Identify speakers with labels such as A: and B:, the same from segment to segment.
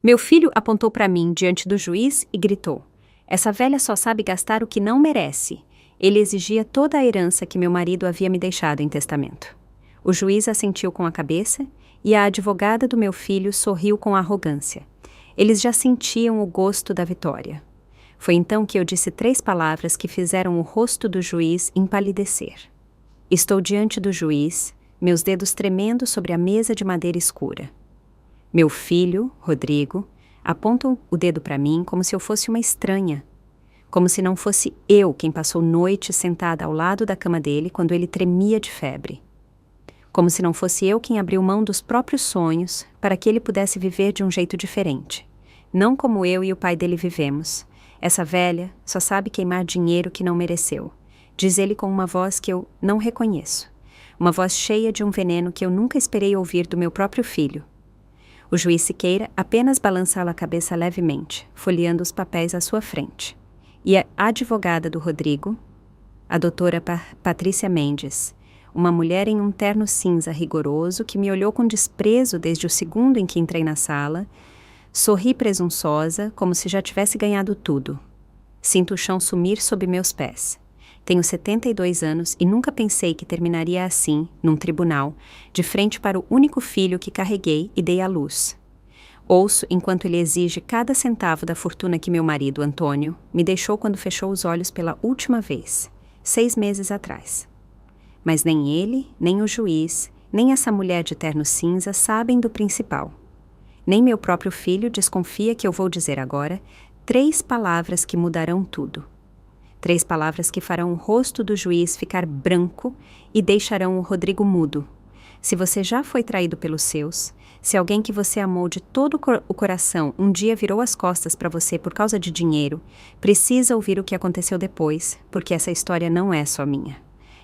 A: Meu filho apontou para mim diante do juiz e gritou: "Essa velha só sabe gastar o que não merece." Ele exigia toda a herança que meu marido havia me deixado em testamento. O juiz assentiu com a cabeça e a advogada do meu filho sorriu com arrogância. Eles já sentiam o gosto da vitória. Foi então que eu disse 3 palavras que fizeram o rosto do juiz empalidecer. Estou diante do juiz, meus dedos tremendo sobre a mesa de madeira escura. Meu filho, Rodrigo, aponta o dedo para mim como se eu fosse uma estranha. Como se não fosse eu quem passou noite sentada ao lado da cama dele quando ele tremia de febre. Como se não fosse eu quem abriu mão dos próprios sonhos para que ele pudesse viver de um jeito diferente. Não como eu e o pai dele vivemos. Essa velha só sabe queimar dinheiro que não mereceu, diz ele com uma voz que eu não reconheço. Uma voz cheia de um veneno que eu nunca esperei ouvir do meu próprio filho. O juiz Siqueira apenas balança a cabeça levemente, folheando os papéis à sua frente. E a advogada do Rodrigo, a doutora Patrícia Mendes, uma mulher em um terno cinza rigoroso que me olhou com desprezo desde o segundo em que entrei na sala, sorri presunçosa, como se já tivesse ganhado tudo. Sinto o chão sumir sob meus pés. Tenho 72 anos e nunca pensei que terminaria assim, num tribunal, de frente para o único filho que carreguei e dei à luz. Ouço enquanto ele exige cada centavo da fortuna que meu marido, Antônio, me deixou quando fechou os olhos pela última vez, 6 meses atrás. Mas nem ele, nem o juiz, nem essa mulher de terno cinza sabem do principal. Nem meu próprio filho desconfia que eu vou dizer agora 3 palavras que mudarão tudo. 3 palavras que farão o rosto do juiz ficar branco e deixarão o Rodrigo mudo. Se você já foi traído pelos seus, se alguém que você amou de todo o coração um dia virou as costas para você por causa de dinheiro, precisa ouvir o que aconteceu depois, porque essa história não é só minha.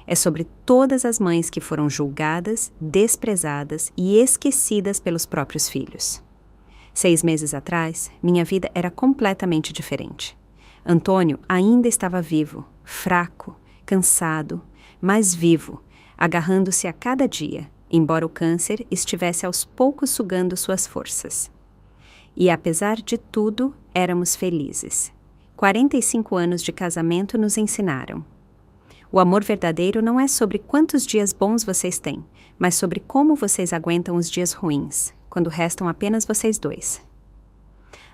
A: É sobre todas as mães que foram julgadas, desprezadas e esquecidas pelos próprios filhos. 6 meses atrás, minha vida era completamente diferente. Antônio ainda estava vivo, fraco, cansado, mas vivo, agarrando-se a cada dia, embora o câncer estivesse aos poucos sugando suas forças. E apesar de tudo, éramos felizes. 45 anos de casamento nos ensinaram. O amor verdadeiro não é sobre quantos dias bons vocês têm, mas sobre como vocês aguentam os dias ruins, quando restam apenas vocês dois.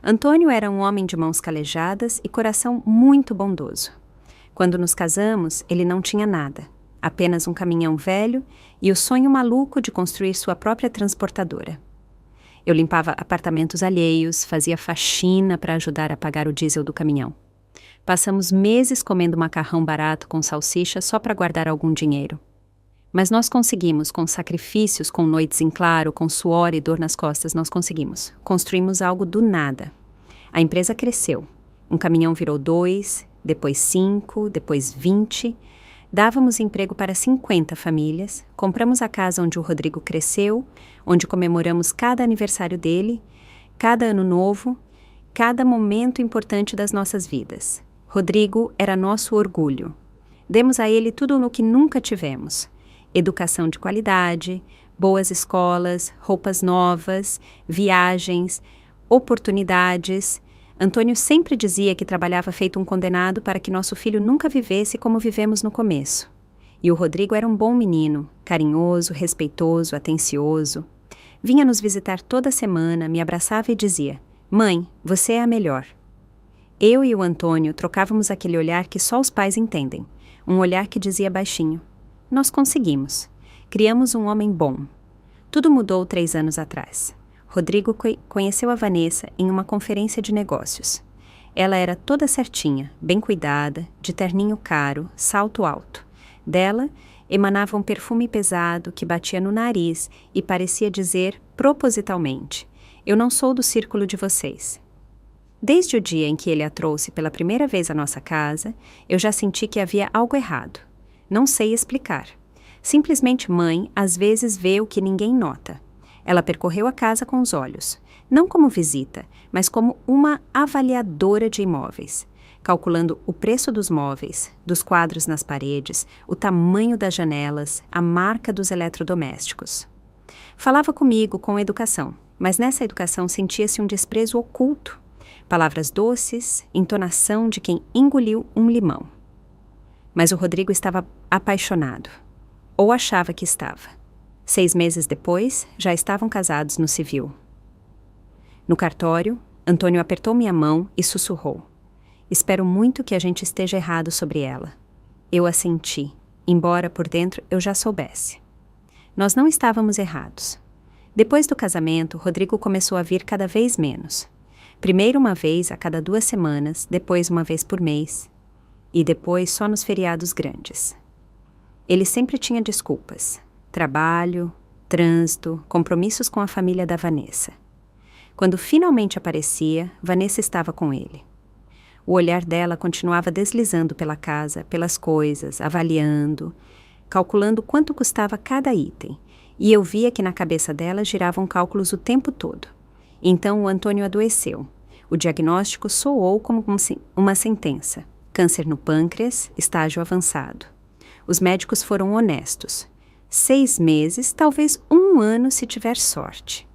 A: Antônio era um homem de mãos calejadas e coração muito bondoso. Quando nos casamos, ele não tinha nada, apenas um caminhão velho e o sonho maluco de construir sua própria transportadora. Eu limpava apartamentos alheios, fazia faxina para ajudar a pagar o diesel do caminhão. Passamos meses comendo macarrão barato com salsicha só para guardar algum dinheiro. Mas nós conseguimos, com sacrifícios, com noites em claro, com suor e dor nas costas, nós conseguimos. Construímos algo do nada. A empresa cresceu. Um caminhão virou 2, depois 5, depois 20. Dávamos emprego para 50 famílias. Compramos a casa onde o Rodrigo cresceu, onde comemoramos cada aniversário dele, cada ano novo, cada momento importante das nossas vidas. Rodrigo era nosso orgulho. Demos a ele tudo o que nunca tivemos. Educação de qualidade, boas escolas, roupas novas, viagens, oportunidades. Antônio sempre dizia que trabalhava feito um condenado para que nosso filho nunca vivesse como vivemos no começo. E o Rodrigo era um bom menino, carinhoso, respeitoso, atencioso. Vinha nos visitar toda semana, me abraçava e dizia: "Mãe, você é a melhor." Eu e o Antônio trocávamos aquele olhar que só os pais entendem, um olhar que dizia baixinho: "Nós conseguimos. Criamos um homem bom." Tudo mudou 3 anos atrás. Rodrigo conheceu a Vanessa em uma conferência de negócios. Ela era toda certinha, bem cuidada, de terninho caro, salto alto. Dela emanava um perfume pesado que batia no nariz e parecia dizer, propositalmente: "Eu não sou do círculo de vocês." Desde o dia em que ele a trouxe pela primeira vez à nossa casa, eu já senti que havia algo errado. Não sei explicar. Simplesmente mãe, às vezes, vê o que ninguém nota. Ela percorreu a casa com os olhos, não como visita, mas como uma avaliadora de imóveis, calculando o preço dos móveis, dos quadros nas paredes, o tamanho das janelas, a marca dos eletrodomésticos. Falava comigo com educação, mas nessa educação sentia-se um desprezo oculto. Palavras doces, entonação de quem engoliu um limão. Mas o Rodrigo estava apaixonado. Ou achava que estava. 6 meses depois, já estavam casados no civil. No cartório, Antônio apertou minha mão e sussurrou. Espero muito que a gente esteja errado sobre ela. Eu assenti, embora por dentro eu já soubesse. Nós não estávamos errados. Depois do casamento, Rodrigo começou a vir cada vez menos. Primeiro uma vez a cada 2 semanas, depois uma vez por mês, e depois só nos feriados grandes. Ele sempre tinha desculpas. Trabalho, trânsito, compromissos com a família da Vanessa. Quando finalmente aparecia, Vanessa estava com ele. O olhar dela continuava deslizando pela casa, pelas coisas, avaliando, calculando quanto custava cada item, e eu via que na cabeça dela giravam cálculos o tempo todo. Então o Antônio adoeceu. O diagnóstico soou como uma sentença. Câncer no pâncreas, estágio avançado. Os médicos foram honestos. 6 meses, talvez 1 ano se tiver sorte.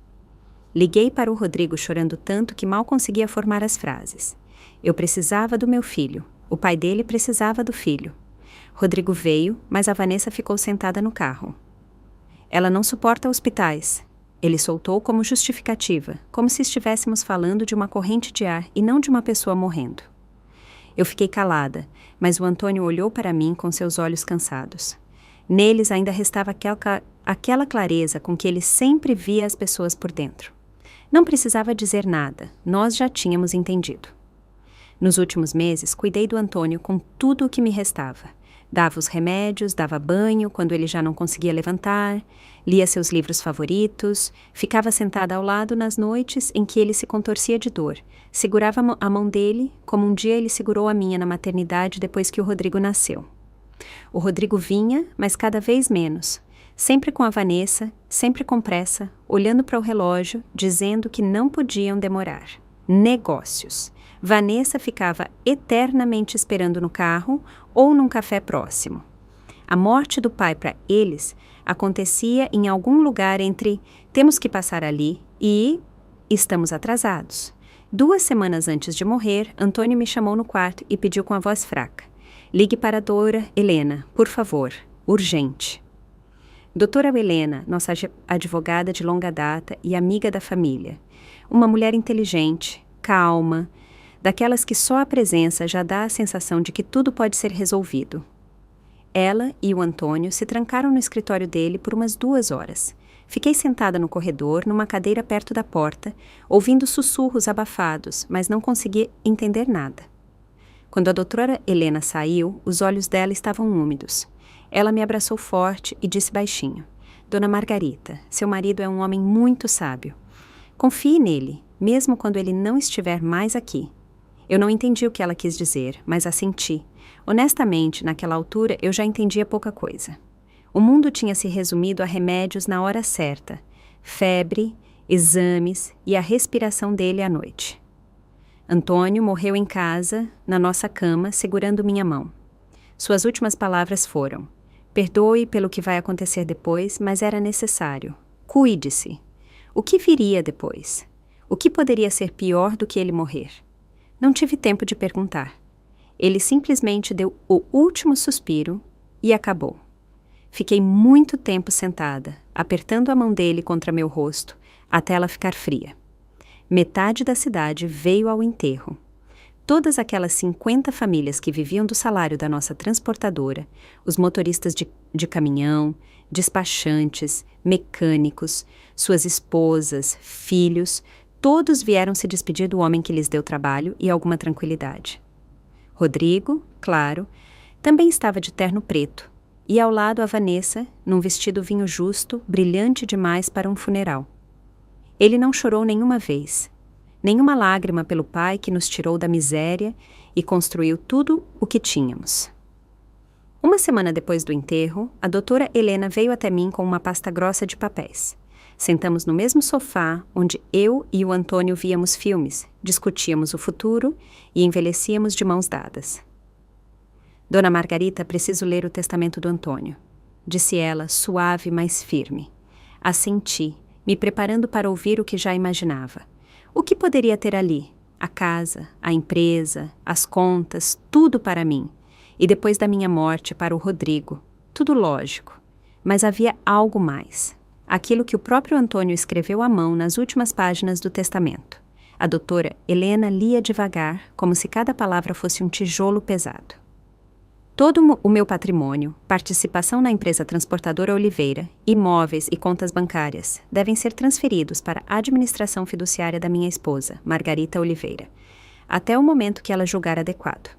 A: Liguei para o Rodrigo chorando tanto que mal conseguia formar as frases. Eu precisava do meu filho. O pai dele precisava do filho. Rodrigo veio, mas a Vanessa ficou sentada no carro. Ela não suporta hospitais. Ele soltou como justificativa, como se estivéssemos falando de uma corrente de ar e não de uma pessoa morrendo. Eu fiquei calada, mas o Antônio olhou para mim com seus olhos cansados. Neles ainda restava aquela clareza com que ele sempre via as pessoas por dentro. Não precisava dizer nada, nós já tínhamos entendido. Nos últimos meses, cuidei do Antônio com tudo o que me restava. Dava os remédios, dava banho quando ele já não conseguia levantar, lia seus livros favoritos, ficava sentada ao lado nas noites em que ele se contorcia de dor, segurava a mão dele como um dia ele segurou a minha na maternidade depois que o Rodrigo nasceu. O Rodrigo vinha, mas cada vez menos, sempre com a Vanessa, sempre com pressa, olhando para o relógio, dizendo que não podiam demorar. Negócios. Vanessa ficava eternamente esperando no carro ou num café próximo. A morte do pai para eles acontecia em algum lugar entre temos que passar ali e estamos atrasados. 2 semanas antes de morrer, Antônio me chamou no quarto e pediu com a voz fraca. Ligue para a doutora Helena, por favor, urgente. Doutora Helena, nossa advogada de longa data e amiga da família. Uma mulher inteligente, calma, daquelas que só a presença já dá a sensação de que tudo pode ser resolvido. Ela e o Antônio se trancaram no escritório dele por umas 2 horas. Fiquei sentada no corredor, numa cadeira perto da porta, ouvindo sussurros abafados, mas não consegui entender nada. Quando a doutora Helena saiu, os olhos dela estavam úmidos. Ela me abraçou forte e disse baixinho: Dona Margarita, seu marido é um homem muito sábio. Confie nele, mesmo quando ele não estiver mais aqui. Eu não entendi o que ela quis dizer, mas assenti. Honestamente, naquela altura, eu já entendia pouca coisa. O mundo tinha se resumido a remédios na hora certa, febre, exames e a respiração dele à noite. Antônio morreu em casa, na nossa cama, segurando minha mão. Suas últimas palavras foram: perdoe pelo que vai acontecer depois, mas era necessário. Cuide-se. O que viria depois? O que poderia ser pior do que ele morrer? Não tive tempo de perguntar. Ele simplesmente deu o último suspiro e acabou. Fiquei muito tempo sentada, apertando a mão dele contra meu rosto, até ela ficar fria. Metade da cidade veio ao enterro. Todas aquelas 50 famílias que viviam do salário da nossa transportadora, os motoristas de caminhão, despachantes, mecânicos, suas esposas, filhos, todos vieram se despedir do homem que lhes deu trabalho e alguma tranquilidade. Rodrigo, claro, também estava de terno preto, e ao lado a Vanessa, num vestido vinho justo, brilhante demais para um funeral. Ele não chorou nenhuma vez, nenhuma lágrima pelo pai que nos tirou da miséria e construiu tudo o que tínhamos. Uma semana depois do enterro, a doutora Helena veio até mim com uma pasta grossa de papéis. Sentamos no mesmo sofá onde eu e o Antônio víamos filmes, discutíamos o futuro e envelhecíamos de mãos dadas. Dona Margarita, preciso ler o testamento do Antônio, disse ela, suave, mas firme. Assenti, me preparando para ouvir o que já imaginava. O que poderia ter ali? A casa, a empresa, as contas, tudo para mim. E depois da minha morte, para o Rodrigo. Tudo lógico. Mas havia algo mais. Aquilo que o próprio Antônio escreveu à mão nas últimas páginas do testamento. A doutora Helena lia devagar, como se cada palavra fosse um tijolo pesado. Todo o meu patrimônio, participação na empresa transportadora Oliveira, imóveis e contas bancárias devem ser transferidos para a administração fiduciária da minha esposa, Margarita Oliveira, até o momento que ela julgar adequado.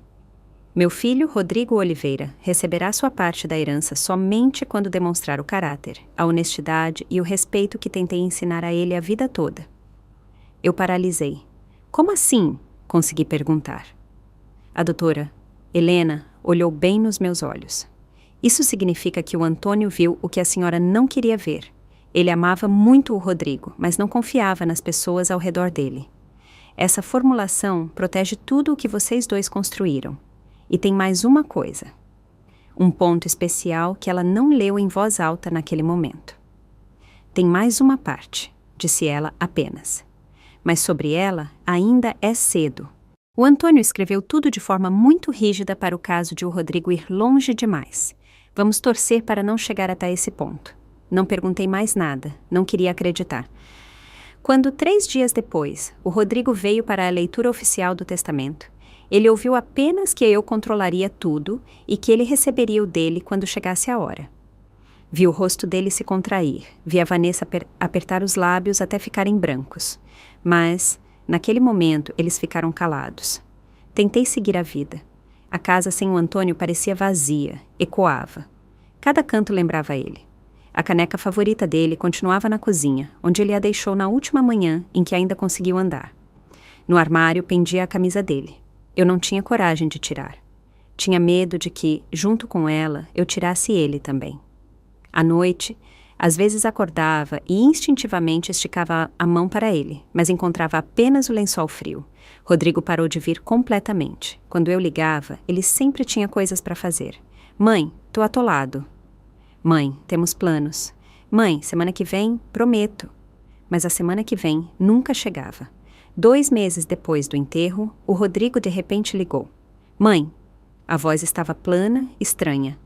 A: Meu filho, Rodrigo Oliveira, receberá sua parte da herança somente quando demonstrar o caráter, a honestidade e o respeito que tentei ensinar a ele a vida toda. Eu paralisei. Como assim? Consegui perguntar. A doutora Helena olhou bem nos meus olhos. Isso significa que o Antônio viu o que a senhora não queria ver. Ele amava muito o Rodrigo, mas não confiava nas pessoas ao redor dele. Essa formulação protege tudo o que vocês dois construíram. E tem mais uma coisa. Um ponto especial que ela não leu em voz alta naquele momento. Tem mais uma parte, disse ela apenas. Mas sobre ela ainda é cedo. O Antônio escreveu tudo de forma muito rígida para o caso de o Rodrigo ir longe demais. Vamos torcer para não chegar até esse ponto. Não perguntei mais nada, não queria acreditar. Quando 3 dias depois, o Rodrigo veio para a leitura oficial do testamento, ele ouviu apenas que eu controlaria tudo e que ele receberia o dele quando chegasse a hora. Vi o rosto dele se contrair, vi a Vanessa apertar os lábios até ficarem brancos. Mas, naquele momento, eles ficaram calados. Tentei seguir a vida. A casa sem o Antônio parecia vazia, ecoava. Cada canto lembrava ele. A caneca favorita dele continuava na cozinha, onde ele a deixou na última manhã em que ainda conseguiu andar. No armário pendia a camisa dele. Eu não tinha coragem de tirar. Tinha medo de que, junto com ela, eu tirasse ele também. À noite, às vezes acordava e instintivamente esticava a mão para ele, mas encontrava apenas o lençol frio. Rodrigo parou de vir completamente. Quando eu ligava, ele sempre tinha coisas para fazer. Mãe, tô atolado. Mãe, temos planos. Mãe, semana que vem, prometo. Mas a semana que vem nunca chegava. 2 meses depois do enterro, o Rodrigo de repente ligou. Mãe, a voz estava plana, estranha.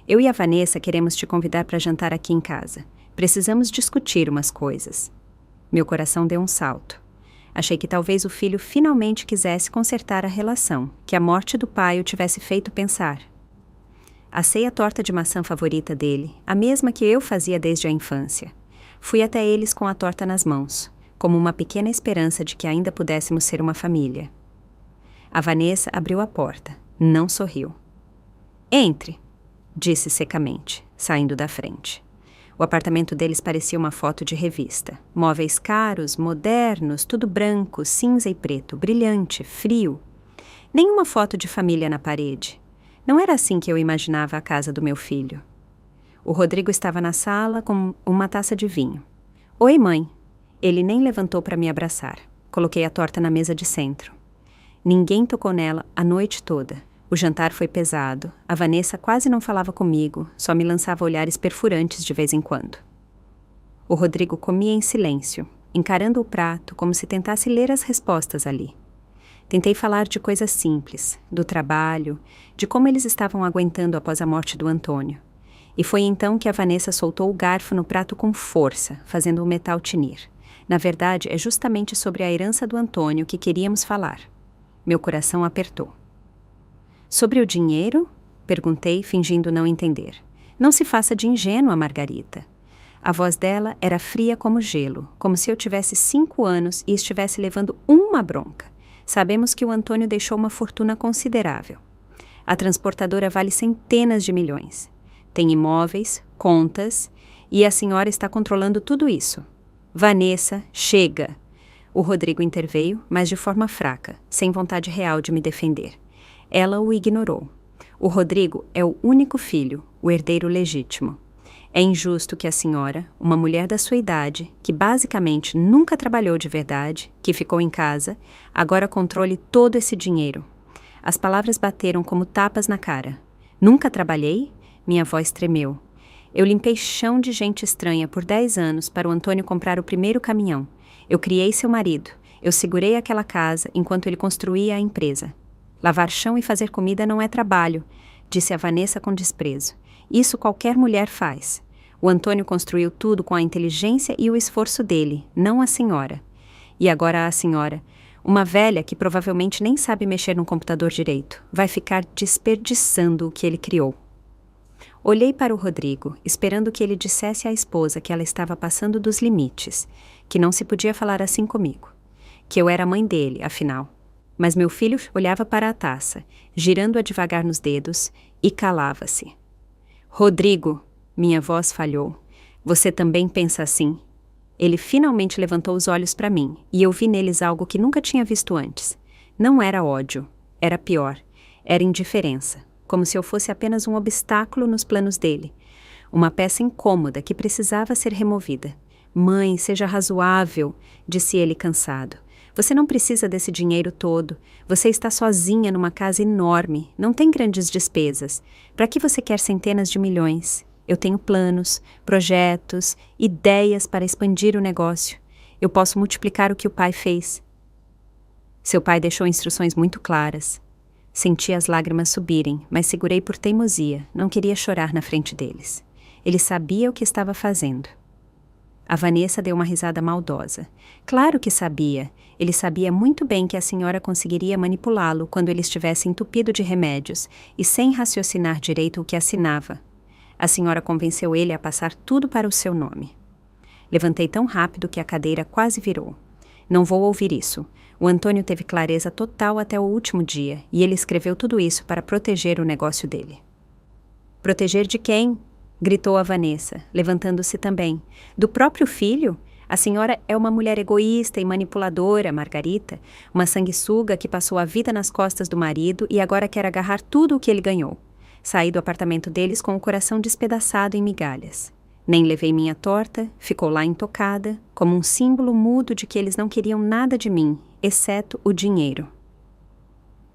A: Eu e a Vanessa queremos te convidar para jantar aqui em casa. Precisamos discutir umas coisas. Meu coração deu um salto. Achei que talvez o filho finalmente quisesse consertar a relação, que a morte do pai o tivesse feito pensar. Assei a torta de maçã favorita dele, a mesma que eu fazia desde a infância. Fui até eles com a torta nas mãos, como uma pequena esperança de que ainda pudéssemos ser uma família. A Vanessa abriu a porta, não sorriu. Entre, disse secamente, saindo da frente. O apartamento deles parecia uma foto de revista. Móveis caros, modernos, tudo branco, cinza e preto, brilhante, frio. Nenhuma foto de família na parede. Não era assim que eu imaginava a casa do meu filho. O Rodrigo estava na sala com uma taça de vinho. Oi, mãe. Ele nem levantou para me abraçar. Coloquei a torta na mesa de centro. Ninguém tocou nela a noite toda. O jantar foi pesado. A Vanessa quase não falava comigo, só me lançava olhares perfurantes de vez em quando. O Rodrigo comia em silêncio, encarando o prato como se tentasse ler as respostas ali. Tentei falar de coisas simples, do trabalho, de como eles estavam aguentando após a morte do Antônio. E foi então que a Vanessa soltou o garfo no prato com força, fazendo o metal tinir. Na verdade, é justamente sobre a herança do Antônio que queríamos falar. Meu coração apertou. Sobre o dinheiro? Perguntei, fingindo não entender. Não se faça de ingênua, Margarita. A voz dela era fria como gelo, como se eu tivesse 5 anos e estivesse levando uma bronca. Sabemos que o Antônio deixou uma fortuna considerável. A transportadora vale centenas de milhões. Tem imóveis, contas, e a senhora está controlando tudo isso. Vanessa, chega! O Rodrigo interveio, mas de forma fraca, sem vontade real de me defender. Ela o ignorou. O Rodrigo é o único filho, o herdeiro legítimo. É injusto que a senhora, uma mulher da sua idade, que basicamente nunca trabalhou de verdade, que ficou em casa, agora controle todo esse dinheiro. As palavras bateram como tapas na cara. Nunca trabalhei? Minha voz tremeu. Eu limpei chão de gente estranha por 10 anos para o Antônio comprar o primeiro caminhão. Eu criei seu marido. Eu segurei aquela casa enquanto ele construía a empresa. Lavar chão e fazer comida não é trabalho, disse a Vanessa com desprezo. Isso qualquer mulher faz. O Antônio construiu tudo com a inteligência e o esforço dele, não a senhora. E agora a senhora, uma velha que provavelmente nem sabe mexer no computador direito, vai ficar desperdiçando o que ele criou. Olhei para o Rodrigo, esperando que ele dissesse à esposa que ela estava passando dos limites, que não se podia falar assim comigo, que eu era mãe dele, afinal. Mas meu filho olhava para a taça, girando-a devagar nos dedos, e calava-se. Rodrigo, minha voz falhou. Você também pensa assim? Ele finalmente levantou os olhos para mim, e eu vi neles algo que nunca tinha visto antes. Não era ódio, era pior, era indiferença, como se eu fosse apenas um obstáculo nos planos dele. Uma peça incômoda que precisava ser removida. Mãe, seja razoável, disse ele cansado. Você não precisa desse dinheiro todo. Você está sozinha numa casa enorme, não tem grandes despesas. Para que você quer centenas de milhões? Eu tenho planos, projetos, ideias para expandir o negócio. Eu posso multiplicar o que o pai fez. Seu pai deixou instruções muito claras. Senti as lágrimas subirem, mas segurei por teimosia, não queria chorar na frente deles. Ele sabia o que estava fazendo. A Vanessa deu uma risada maldosa. Claro que sabia. Ele sabia muito bem que a senhora conseguiria manipulá-lo quando ele estivesse entupido de remédios e sem raciocinar direito o que assinava. A senhora convenceu ele a passar tudo para o seu nome. Levantei tão rápido que a cadeira quase virou. Não vou ouvir isso. O Antônio teve clareza total até o último dia e ele escreveu tudo isso para proteger o negócio dele. Proteger de quem? Gritou a Vanessa, levantando-se também. Do próprio filho? A senhora é uma mulher egoísta e manipuladora, Margarita, uma sanguessuga que passou a vida nas costas do marido e agora quer agarrar tudo o que ele ganhou. Saí do apartamento deles com o coração despedaçado em migalhas. Nem levei minha torta, ficou lá intocada, como um símbolo mudo de que eles não queriam nada de mim, exceto o dinheiro.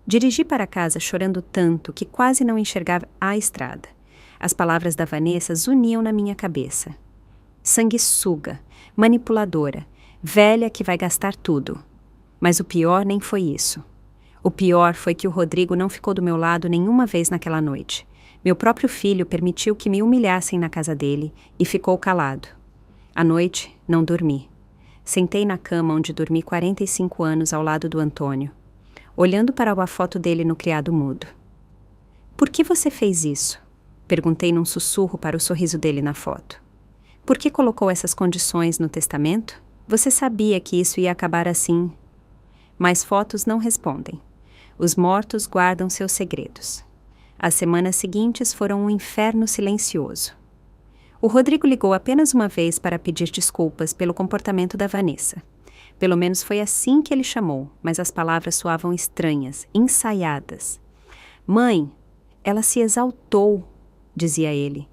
A: Dirigi para casa chorando tanto que quase não enxergava a estrada. As palavras da Vanessa zuniam na minha cabeça. Sanguessuga, manipuladora, velha que vai gastar tudo. Mas o pior nem foi isso. O pior foi que o Rodrigo não ficou do meu lado nenhuma vez naquela noite. Meu próprio filho permitiu que me humilhassem na casa dele e ficou calado. À noite, não dormi. Sentei na cama onde dormi 45 anos ao lado do Antônio, olhando para a foto dele no criado mudo. Por que você fez isso? Perguntei num sussurro para o sorriso dele na foto. Por que colocou essas condições no testamento? Você sabia que isso ia acabar assim. Mas fotos não respondem. Os mortos guardam seus segredos. As semanas seguintes foram um inferno silencioso. O Rodrigo ligou apenas uma vez para pedir desculpas pelo comportamento da Vanessa. Pelo menos foi assim que ele chamou, mas as palavras soavam estranhas, ensaiadas. Mãe, ela se exaltou, dizia ele.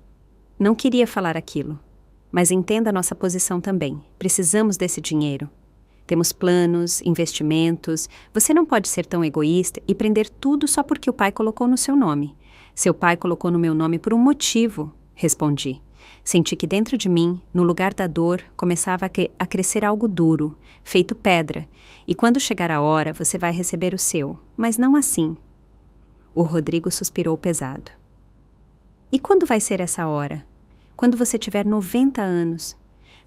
A: Não queria falar aquilo. Mas entenda a nossa posição também. Precisamos desse dinheiro. Temos planos, investimentos. Você não pode ser tão egoísta e prender tudo só porque o pai colocou no seu nome. Seu pai colocou no meu nome por um motivo, respondi. Senti que dentro de mim, no lugar da dor, começava a crescer algo duro, feito pedra. E quando chegar a hora, você vai receber o seu, mas não assim. O Rodrigo suspirou pesado. E quando vai ser essa hora? Quando você tiver 90 anos?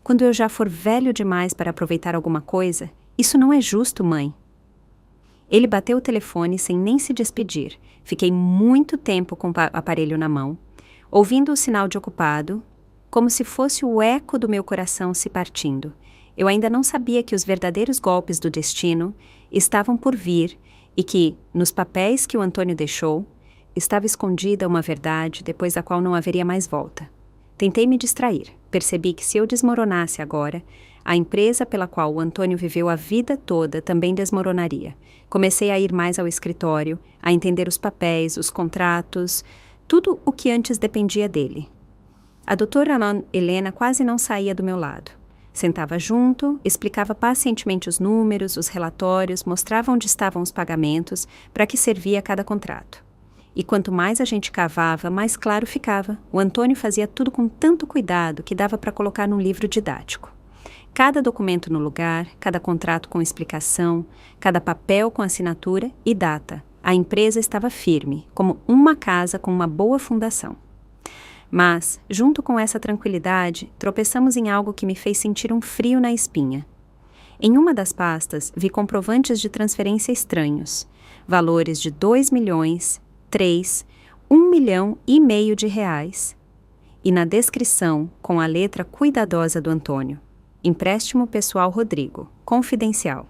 A: Quando eu já for velho demais para aproveitar alguma coisa? Isso não é justo, mãe. Ele bateu o telefone sem nem se despedir. Fiquei muito tempo com o aparelho na mão, ouvindo o sinal de ocupado, como se fosse o eco do meu coração se partindo. Eu ainda não sabia que os verdadeiros golpes do destino estavam por vir e que, nos papéis que o Antônio deixou, estava escondida uma verdade depois da qual não haveria mais volta. Tentei me distrair. Percebi que se eu desmoronasse agora, a empresa pela qual o Antônio viveu a vida toda também desmoronaria. Comecei a ir mais ao escritório, a entender os papéis, os contratos, tudo o que antes dependia dele. A doutora Helena quase não saía do meu lado. Sentava junto, explicava pacientemente os números, os relatórios, mostrava onde estavam os pagamentos, para que servia cada contrato. E quanto mais a gente cavava, mais claro ficava. O Antônio fazia tudo com tanto cuidado que dava para colocar num livro didático. Cada documento no lugar, cada contrato com explicação, cada papel com assinatura e data. A empresa estava firme, como uma casa com uma boa fundação. Mas, junto com essa tranquilidade, tropeçamos em algo que me fez sentir um frio na espinha. Em uma das pastas, vi comprovantes de transferência estranhos, valores de 2 milhões, 3, 1 milhão e meio de reais. E na descrição, com a letra cuidadosa do Antônio, empréstimo pessoal Rodrigo, confidencial.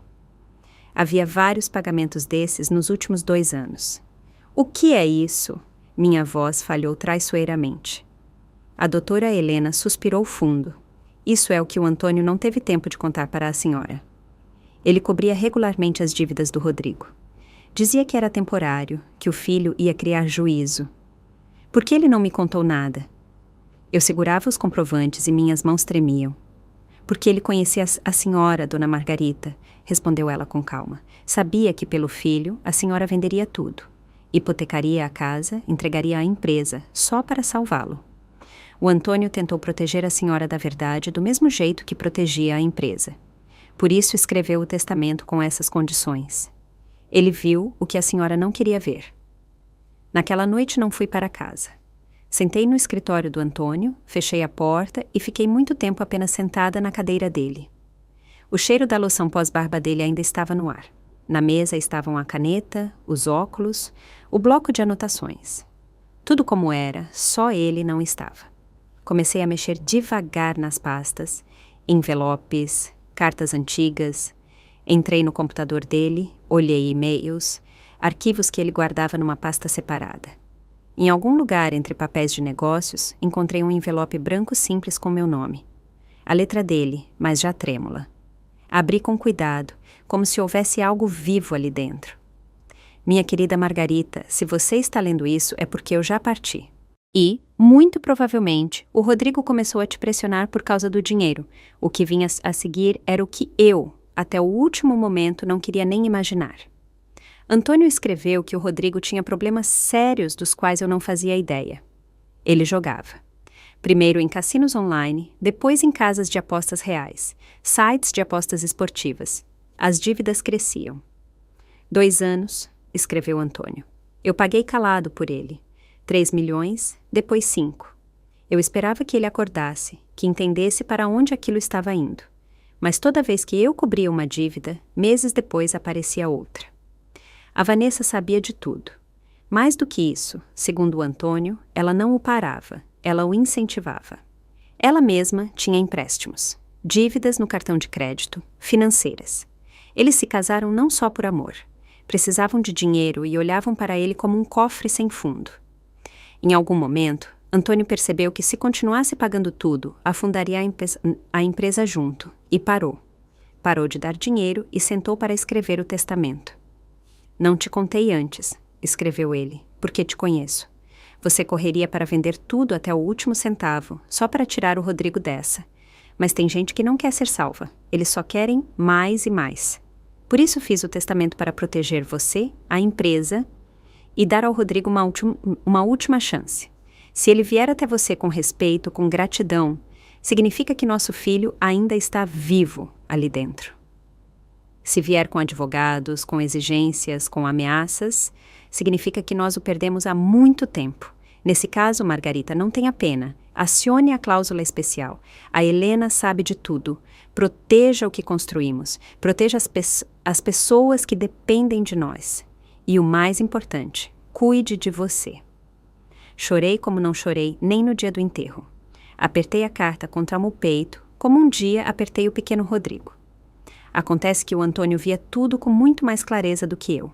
A: Havia vários pagamentos desses nos últimos 2 anos. O que é isso? Minha voz falhou traiçoeiramente. A doutora Helena suspirou fundo. Isso é o que o Antônio não teve tempo de contar para a senhora. Ele cobria regularmente as dívidas do Rodrigo. Dizia que era temporário, que o filho ia criar juízo. Por que ele não me contou nada? Eu segurava os comprovantes e minhas mãos tremiam. Porque ele conhecia a senhora, dona Margarita, respondeu ela com calma. Sabia que pelo filho a senhora venderia tudo. Hipotecaria a casa, entregaria a empresa, só para salvá-lo. O Antônio tentou proteger a senhora da verdade do mesmo jeito que protegia a empresa. Por isso escreveu o testamento com essas condições. Ele viu o que a senhora não queria ver. Naquela noite não fui para casa. Sentei no escritório do Antônio, fechei a porta e fiquei muito tempo apenas sentada na cadeira dele. O cheiro da loção pós-barba dele ainda estava no ar. Na mesa estavam a caneta, os óculos, o bloco de anotações. Tudo como era, só ele não estava. Comecei a mexer devagar nas pastas, envelopes, cartas antigas. Entrei no computador dele, olhei e-mails, arquivos que ele guardava numa pasta separada. Em algum lugar entre papéis de negócios, encontrei um envelope branco simples com meu nome. A letra dele, mas já trêmula. Abri com cuidado, como se houvesse algo vivo ali dentro. Minha querida Margarita, se você está lendo isso é porque eu já parti. E, muito provavelmente, o Rodrigo começou a te pressionar por causa do dinheiro. O que vinha a seguir era o que eu, até o último momento, não queria nem imaginar. Antônio escreveu que o Rodrigo tinha problemas sérios dos quais eu não fazia ideia. Ele jogava. Primeiro em cassinos online, depois em casas de apostas reais, sites de apostas esportivas. As dívidas cresciam. 2 anos, escreveu Antônio. Eu paguei calado por ele. 3 milhões, depois 5. Eu esperava que ele acordasse, que entendesse para onde aquilo estava indo. Mas toda vez que eu cobria uma dívida, meses depois aparecia outra. A Vanessa sabia de tudo. Mais do que isso, segundo o Antônio, ela não o parava, ela o incentivava. Ela mesma tinha empréstimos, dívidas no cartão de crédito, financeiras. Eles se casaram não só por amor. Precisavam de dinheiro e olhavam para ele como um cofre sem fundo. Em algum momento, Antônio percebeu que se continuasse pagando tudo, afundaria a empresa junto, e parou. Parou de dar dinheiro e sentou para escrever o testamento. Não te contei antes, escreveu ele, porque te conheço. Você correria para vender tudo até o último centavo, só para tirar o Rodrigo dessa. Mas tem gente que não quer ser salva, eles só querem mais e mais. Por isso fiz o testamento para proteger você, a empresa, e dar ao Rodrigo uma última chance. Se ele vier até você com respeito, com gratidão, significa que nosso filho ainda está vivo ali dentro. Se vier com advogados, com exigências, com ameaças, significa que nós o perdemos há muito tempo. Nesse caso, Margarita, não tenha pena. Acione a cláusula especial. A Helena sabe de tudo. Proteja o que construímos. Proteja as pessoas que dependem de nós. E o mais importante, cuide de você. Chorei como não chorei nem no dia do enterro. Apertei a carta contra o peito, como um dia apertei o pequeno Rodrigo. Acontece que o Antônio via tudo com muito mais clareza do que eu.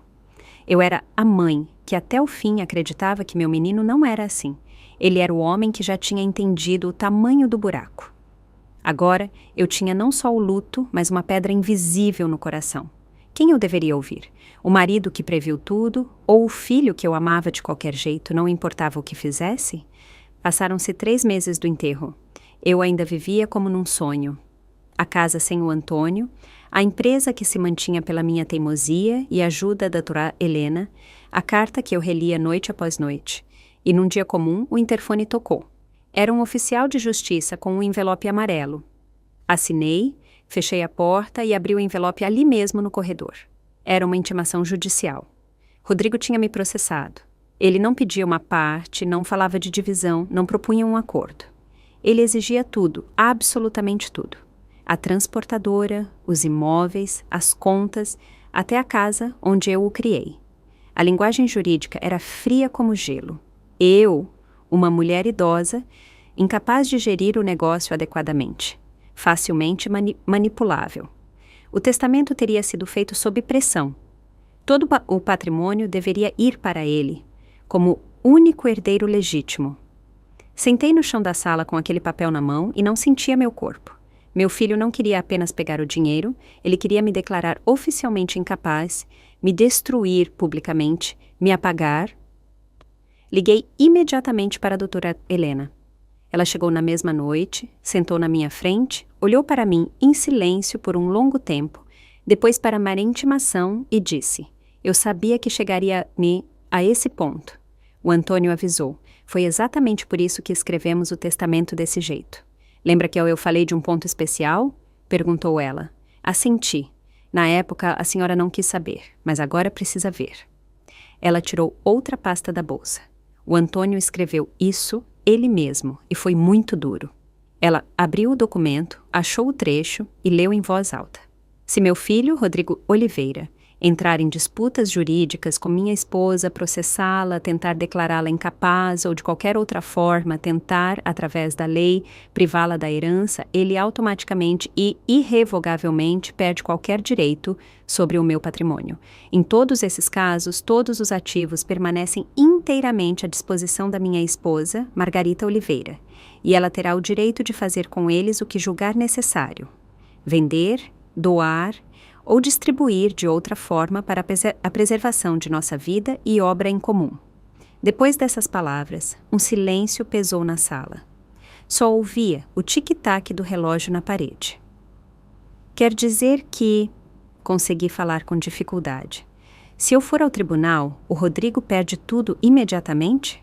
A: Eu era a mãe que até o fim acreditava que meu menino não era assim. Ele era o homem que já tinha entendido o tamanho do buraco. Agora, eu tinha não só o luto, mas uma pedra invisível no coração. Quem eu deveria ouvir? O marido que previu tudo? Ou o filho que eu amava de qualquer jeito, não importava o que fizesse? Passaram-se 3 meses do enterro. Eu ainda vivia como num sonho. A casa sem o Antônio, a empresa que se mantinha pela minha teimosia e ajuda da doutora Helena, A carta que eu relia noite após noite. E num dia comum, o interfone tocou. Era um oficial de justiça com um envelope amarelo. Assinei, fechei a porta e abri o envelope ali mesmo no corredor. Era uma intimação judicial. Rodrigo tinha me processado. Ele não pedia uma parte, não falava de divisão, não propunha um acordo. Ele exigia tudo, absolutamente tudo. A transportadora, os imóveis, as contas, até a casa onde eu o criei. A linguagem jurídica era fria como gelo. Eu, uma mulher idosa, incapaz de gerir o negócio adequadamente, facilmente manipulável. O testamento teria sido feito sob pressão. Todo o patrimônio deveria ir para ele, como único herdeiro legítimo. Sentei no chão da sala com aquele papel na mão e não sentia meu corpo. Meu filho não queria apenas pegar o dinheiro, ele queria me declarar oficialmente incapaz, me destruir publicamente, me apagar. Liguei imediatamente para a doutora Helena. Ela chegou na mesma noite, sentou na minha frente, olhou para mim em silêncio por um longo tempo, depois para a intimação e disse: eu sabia que chegaria a esse ponto. O Antônio avisou. Foi exatamente por isso que escrevemos o testamento desse jeito. Lembra que eu falei de um ponto especial? Perguntou ela. Assenti. Na época, a senhora não quis saber, mas agora precisa ver. Ela tirou outra pasta da bolsa. O Antônio escreveu isso ele mesmo e foi muito duro. Ela abriu o documento, achou o trecho e leu em voz alta. Se meu filho, Rodrigo Oliveira, entrar em disputas jurídicas com minha esposa, processá-la, tentar declará-la incapaz ou de qualquer outra forma tentar, através da lei, privá-la da herança, ele automaticamente e irrevogavelmente perde qualquer direito sobre o meu patrimônio. Em todos esses casos, todos os ativos permanecem inteiramente à disposição da minha esposa, Margarita Oliveira, e ela terá o direito de fazer com eles o que julgar necessário. Vender, doar ou distribuir de outra forma para a preservação de nossa vida e obra em comum. Depois dessas palavras, um silêncio pesou na sala. Só ouvia o tic-tac do relógio na parede. Quer dizer que... Consegui falar com dificuldade. Se eu for ao tribunal, o Rodrigo perde tudo imediatamente?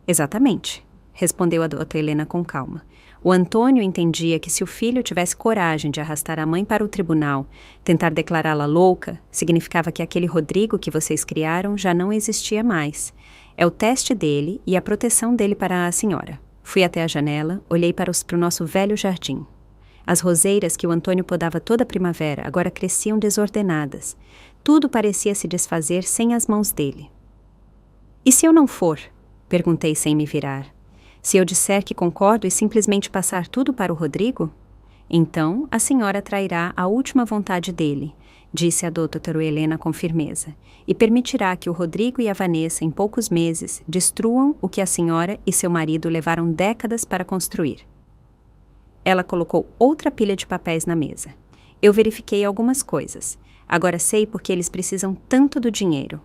A: Exatamente, respondeu a doutora Helena com calma. O Antônio entendia que se o filho tivesse coragem de arrastar a mãe para o tribunal, tentar declará-la louca, significava que aquele Rodrigo que vocês criaram já não existia mais. É o teste dele e a proteção dele para a senhora. Fui até a janela, olhei para o nosso velho jardim. As roseiras que o Antônio podava toda a primavera agora cresciam desordenadas. Tudo parecia se desfazer sem as mãos dele. E se eu não for? Perguntei sem me virar. Se eu disser que concordo e simplesmente passar tudo para o Rodrigo? Então a senhora trairá a última vontade dele, disse a doutora Helena com firmeza, e permitirá que o Rodrigo e a Vanessa, em poucos meses, destruam o que a senhora e seu marido levaram décadas para construir. Ela colocou outra pilha de papéis na mesa. Eu verifiquei algumas coisas. Agora sei por que eles precisam tanto do dinheiro.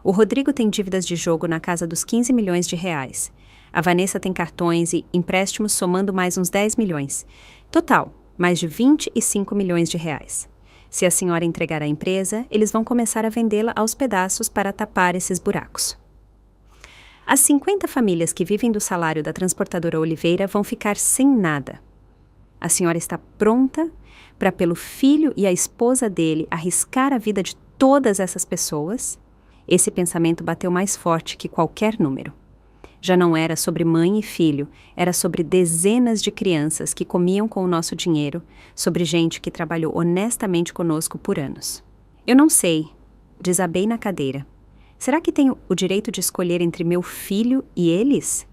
A: O Rodrigo tem dívidas de jogo na casa dos 15 milhões de reais. A Vanessa tem cartões e empréstimos somando mais uns 10 milhões. Total, mais de 25 milhões de reais. Se a senhora entregar a empresa, eles vão começar a vendê-la aos pedaços para tapar esses buracos. As 50 famílias que vivem do salário da transportadora Oliveira vão ficar sem nada. A senhora está pronta para, pelo filho e a esposa dele, arriscar a vida de todas essas pessoas? Esse pensamento bateu mais forte que qualquer número. Já não era sobre mãe e filho, era sobre dezenas de crianças que comiam com o nosso dinheiro, sobre gente que trabalhou honestamente conosco por anos. Eu não sei, desabei na cadeira. Será que tenho o direito de escolher entre meu filho e eles?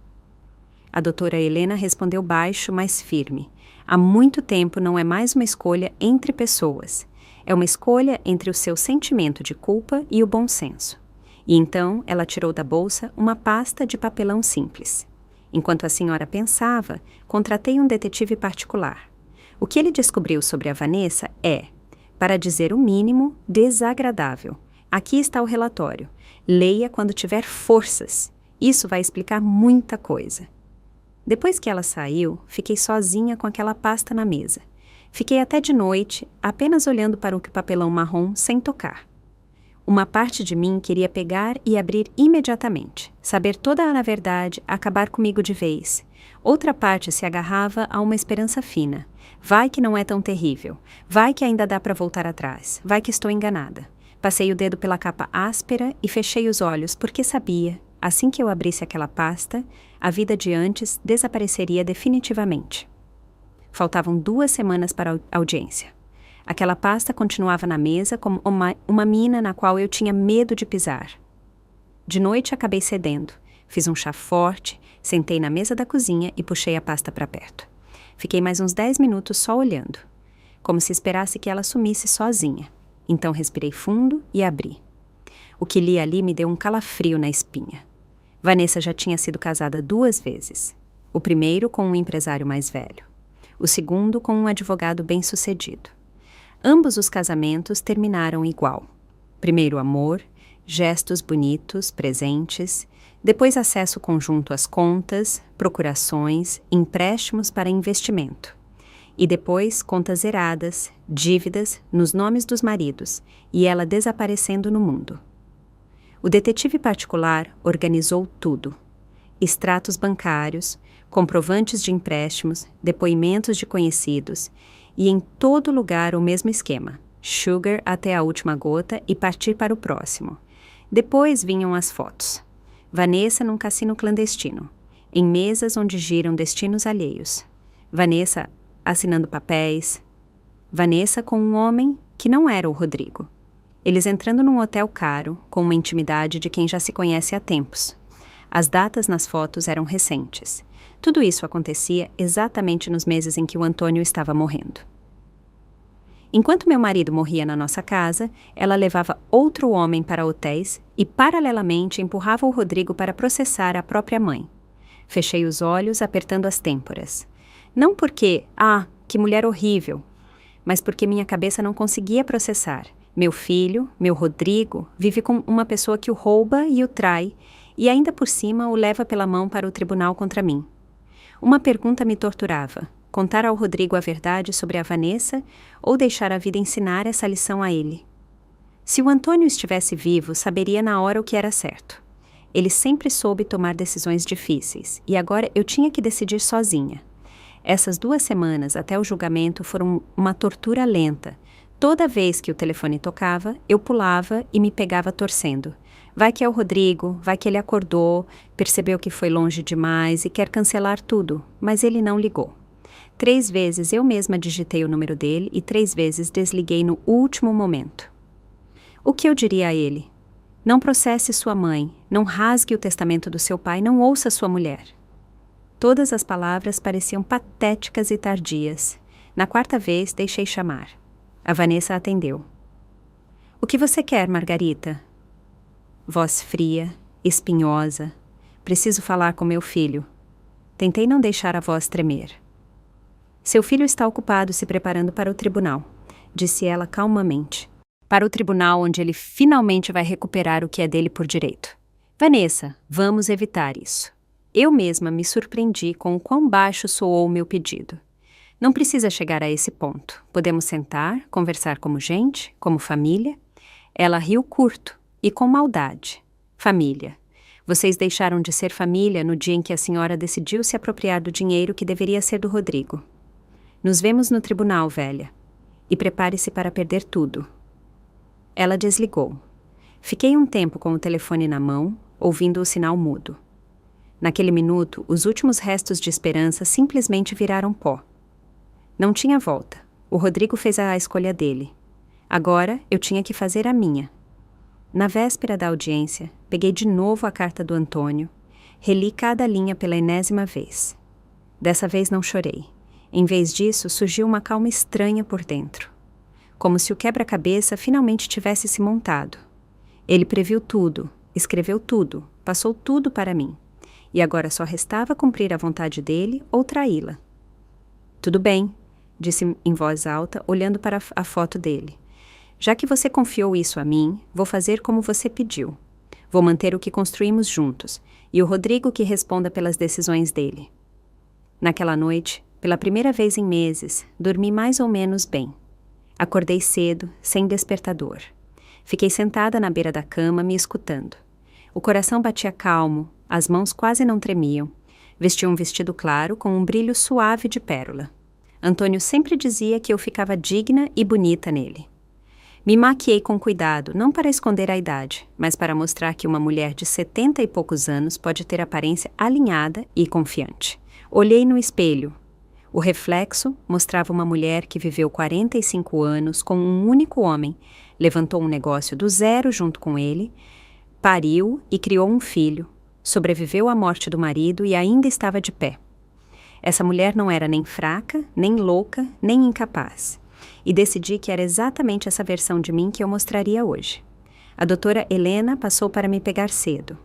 A: A doutora Helena respondeu baixo, mas firme. Há muito tempo não é mais uma escolha entre pessoas. É uma escolha entre o seu sentimento de culpa e o bom senso. E então ela tirou da bolsa uma pasta de papelão simples. Enquanto a senhora pensava, contratei um detetive particular. O que ele descobriu sobre a Vanessa é, para dizer o mínimo, desagradável. Aqui está o relatório. Leia quando tiver forças. Isso vai explicar muita coisa. Depois que ela saiu, fiquei sozinha com aquela pasta na mesa. Fiquei até de noite, apenas olhando para o papelão marrom sem tocar. Uma parte de mim queria pegar e abrir imediatamente, saber toda a verdade, acabar comigo de vez. Outra parte se agarrava a uma esperança fina. Vai que não é tão terrível. Vai que ainda dá para voltar atrás. Vai que estou enganada. Passei o dedo pela capa áspera e fechei os olhos porque sabia, assim que eu abrisse aquela pasta, a vida de antes desapareceria definitivamente. Faltavam 2 semanas para a audiência. Aquela pasta continuava na mesa como uma mina na qual eu tinha medo de pisar. De noite acabei cedendo. Fiz um chá forte, sentei na mesa da cozinha e puxei a pasta para perto. Fiquei mais uns 10 minutos só olhando, como se esperasse que ela sumisse sozinha. Então respirei fundo e abri. O que li ali me deu um calafrio na espinha. Vanessa já tinha sido casada 2 vezes. O primeiro com um empresário mais velho. O segundo com um advogado bem-sucedido. Ambos os casamentos terminaram igual. Primeiro amor, gestos bonitos, presentes, depois acesso conjunto às contas, procurações, empréstimos para investimento. E depois contas zeradas, dívidas nos nomes dos maridos e ela desaparecendo no mundo. O detetive particular organizou tudo. Extratos bancários, comprovantes de empréstimos, depoimentos de conhecidos e em todo lugar o mesmo esquema, sugar até a última gota e partir para o próximo. Depois vinham as fotos. Vanessa num cassino clandestino, em mesas onde giram destinos alheios. Vanessa assinando papéis. Vanessa com um homem que não era o Rodrigo. Eles entrando num hotel caro, com uma intimidade de quem já se conhece há tempos. As datas nas fotos eram recentes. Tudo isso acontecia exatamente nos meses em que o Antônio estava morrendo. Enquanto meu marido morria na nossa casa, ela levava outro homem para hotéis e, paralelamente, empurrava o Rodrigo para processar a própria mãe. Fechei os olhos, apertando as têmporas. Não porque, que mulher horrível, mas porque minha cabeça não conseguia processar. Meu filho, meu Rodrigo, vive com uma pessoa que o rouba e o trai, e ainda por cima o leva pela mão para o tribunal contra mim. Uma pergunta me torturava: contar ao Rodrigo a verdade sobre a Vanessa ou deixar a vida ensinar essa lição a ele? Se o Antônio estivesse vivo, saberia na hora o que era certo. Ele sempre soube tomar decisões difíceis, e agora eu tinha que decidir sozinha. Essas 2 semanas até o julgamento foram uma tortura lenta. Toda vez que o telefone tocava, eu pulava e me pegava torcendo. Vai que é o Rodrigo, vai que ele acordou, percebeu que foi longe demais e quer cancelar tudo, mas ele não ligou. 3 vezes eu mesma digitei o número dele e 3 vezes desliguei no último momento. O que eu diria a ele? Não processe sua mãe, não rasgue o testamento do seu pai, não ouça sua mulher. Todas as palavras pareciam patéticas e tardias. Na 4ª vez, deixei chamar. A Vanessa atendeu. O que você quer, Margarita? Voz fria, espinhosa. Preciso falar com meu filho. Tentei não deixar a voz tremer. Seu filho está ocupado se preparando para o tribunal, disse ela calmamente. Para o tribunal onde ele finalmente vai recuperar o que é dele por direito. Vanessa, vamos evitar isso. Eu mesma me surpreendi com o quão baixo soou o meu pedido. Não precisa chegar a esse ponto. Podemos sentar, conversar como gente, como família. Ela riu curto e com maldade. Família. Vocês deixaram de ser família no dia em que a senhora decidiu se apropriar do dinheiro que deveria ser do Rodrigo. Nos vemos no tribunal, velha. E prepare-se para perder tudo. Ela desligou. Fiquei um tempo com o telefone na mão, ouvindo o sinal mudo. Naquele minuto, os últimos restos de esperança simplesmente viraram pó. Não tinha volta. O Rodrigo fez a escolha dele. Agora, eu tinha que fazer a minha. Na véspera da audiência, peguei de novo a carta do Antônio, reli cada linha pela enésima vez. Dessa vez não chorei. Em vez disso, surgiu uma calma estranha por dentro. Como se o quebra-cabeça finalmente tivesse se montado. Ele previu tudo, escreveu tudo, passou tudo para mim. E agora só restava cumprir a vontade dele ou traí-la. Tudo bem, disse em voz alta, olhando para a foto dele. Já que você confiou isso a mim, vou fazer como você pediu. Vou manter o que construímos juntos, e o Rodrigo que responda pelas decisões dele. Naquela noite, pela primeira vez em meses, dormi mais ou menos bem. Acordei cedo, sem despertador. Fiquei sentada na beira da cama, me escutando. O coração batia calmo, as mãos quase não tremiam. Vestia um vestido claro com um brilho suave de pérola. Antônio sempre dizia que eu ficava digna e bonita nele. Me maquiei com cuidado, não para esconder a idade, mas para mostrar que uma mulher de 70 e poucos anos pode ter aparência alinhada e confiante. Olhei no espelho. O reflexo mostrava uma mulher que viveu 45 anos com um único homem, levantou um negócio do zero junto com ele, pariu e criou um filho, sobreviveu à morte do marido e ainda estava de pé. Essa mulher não era nem fraca, nem louca, nem incapaz. E decidi que era exatamente essa versão de mim que eu mostraria hoje. A doutora Helena passou para me pegar cedo.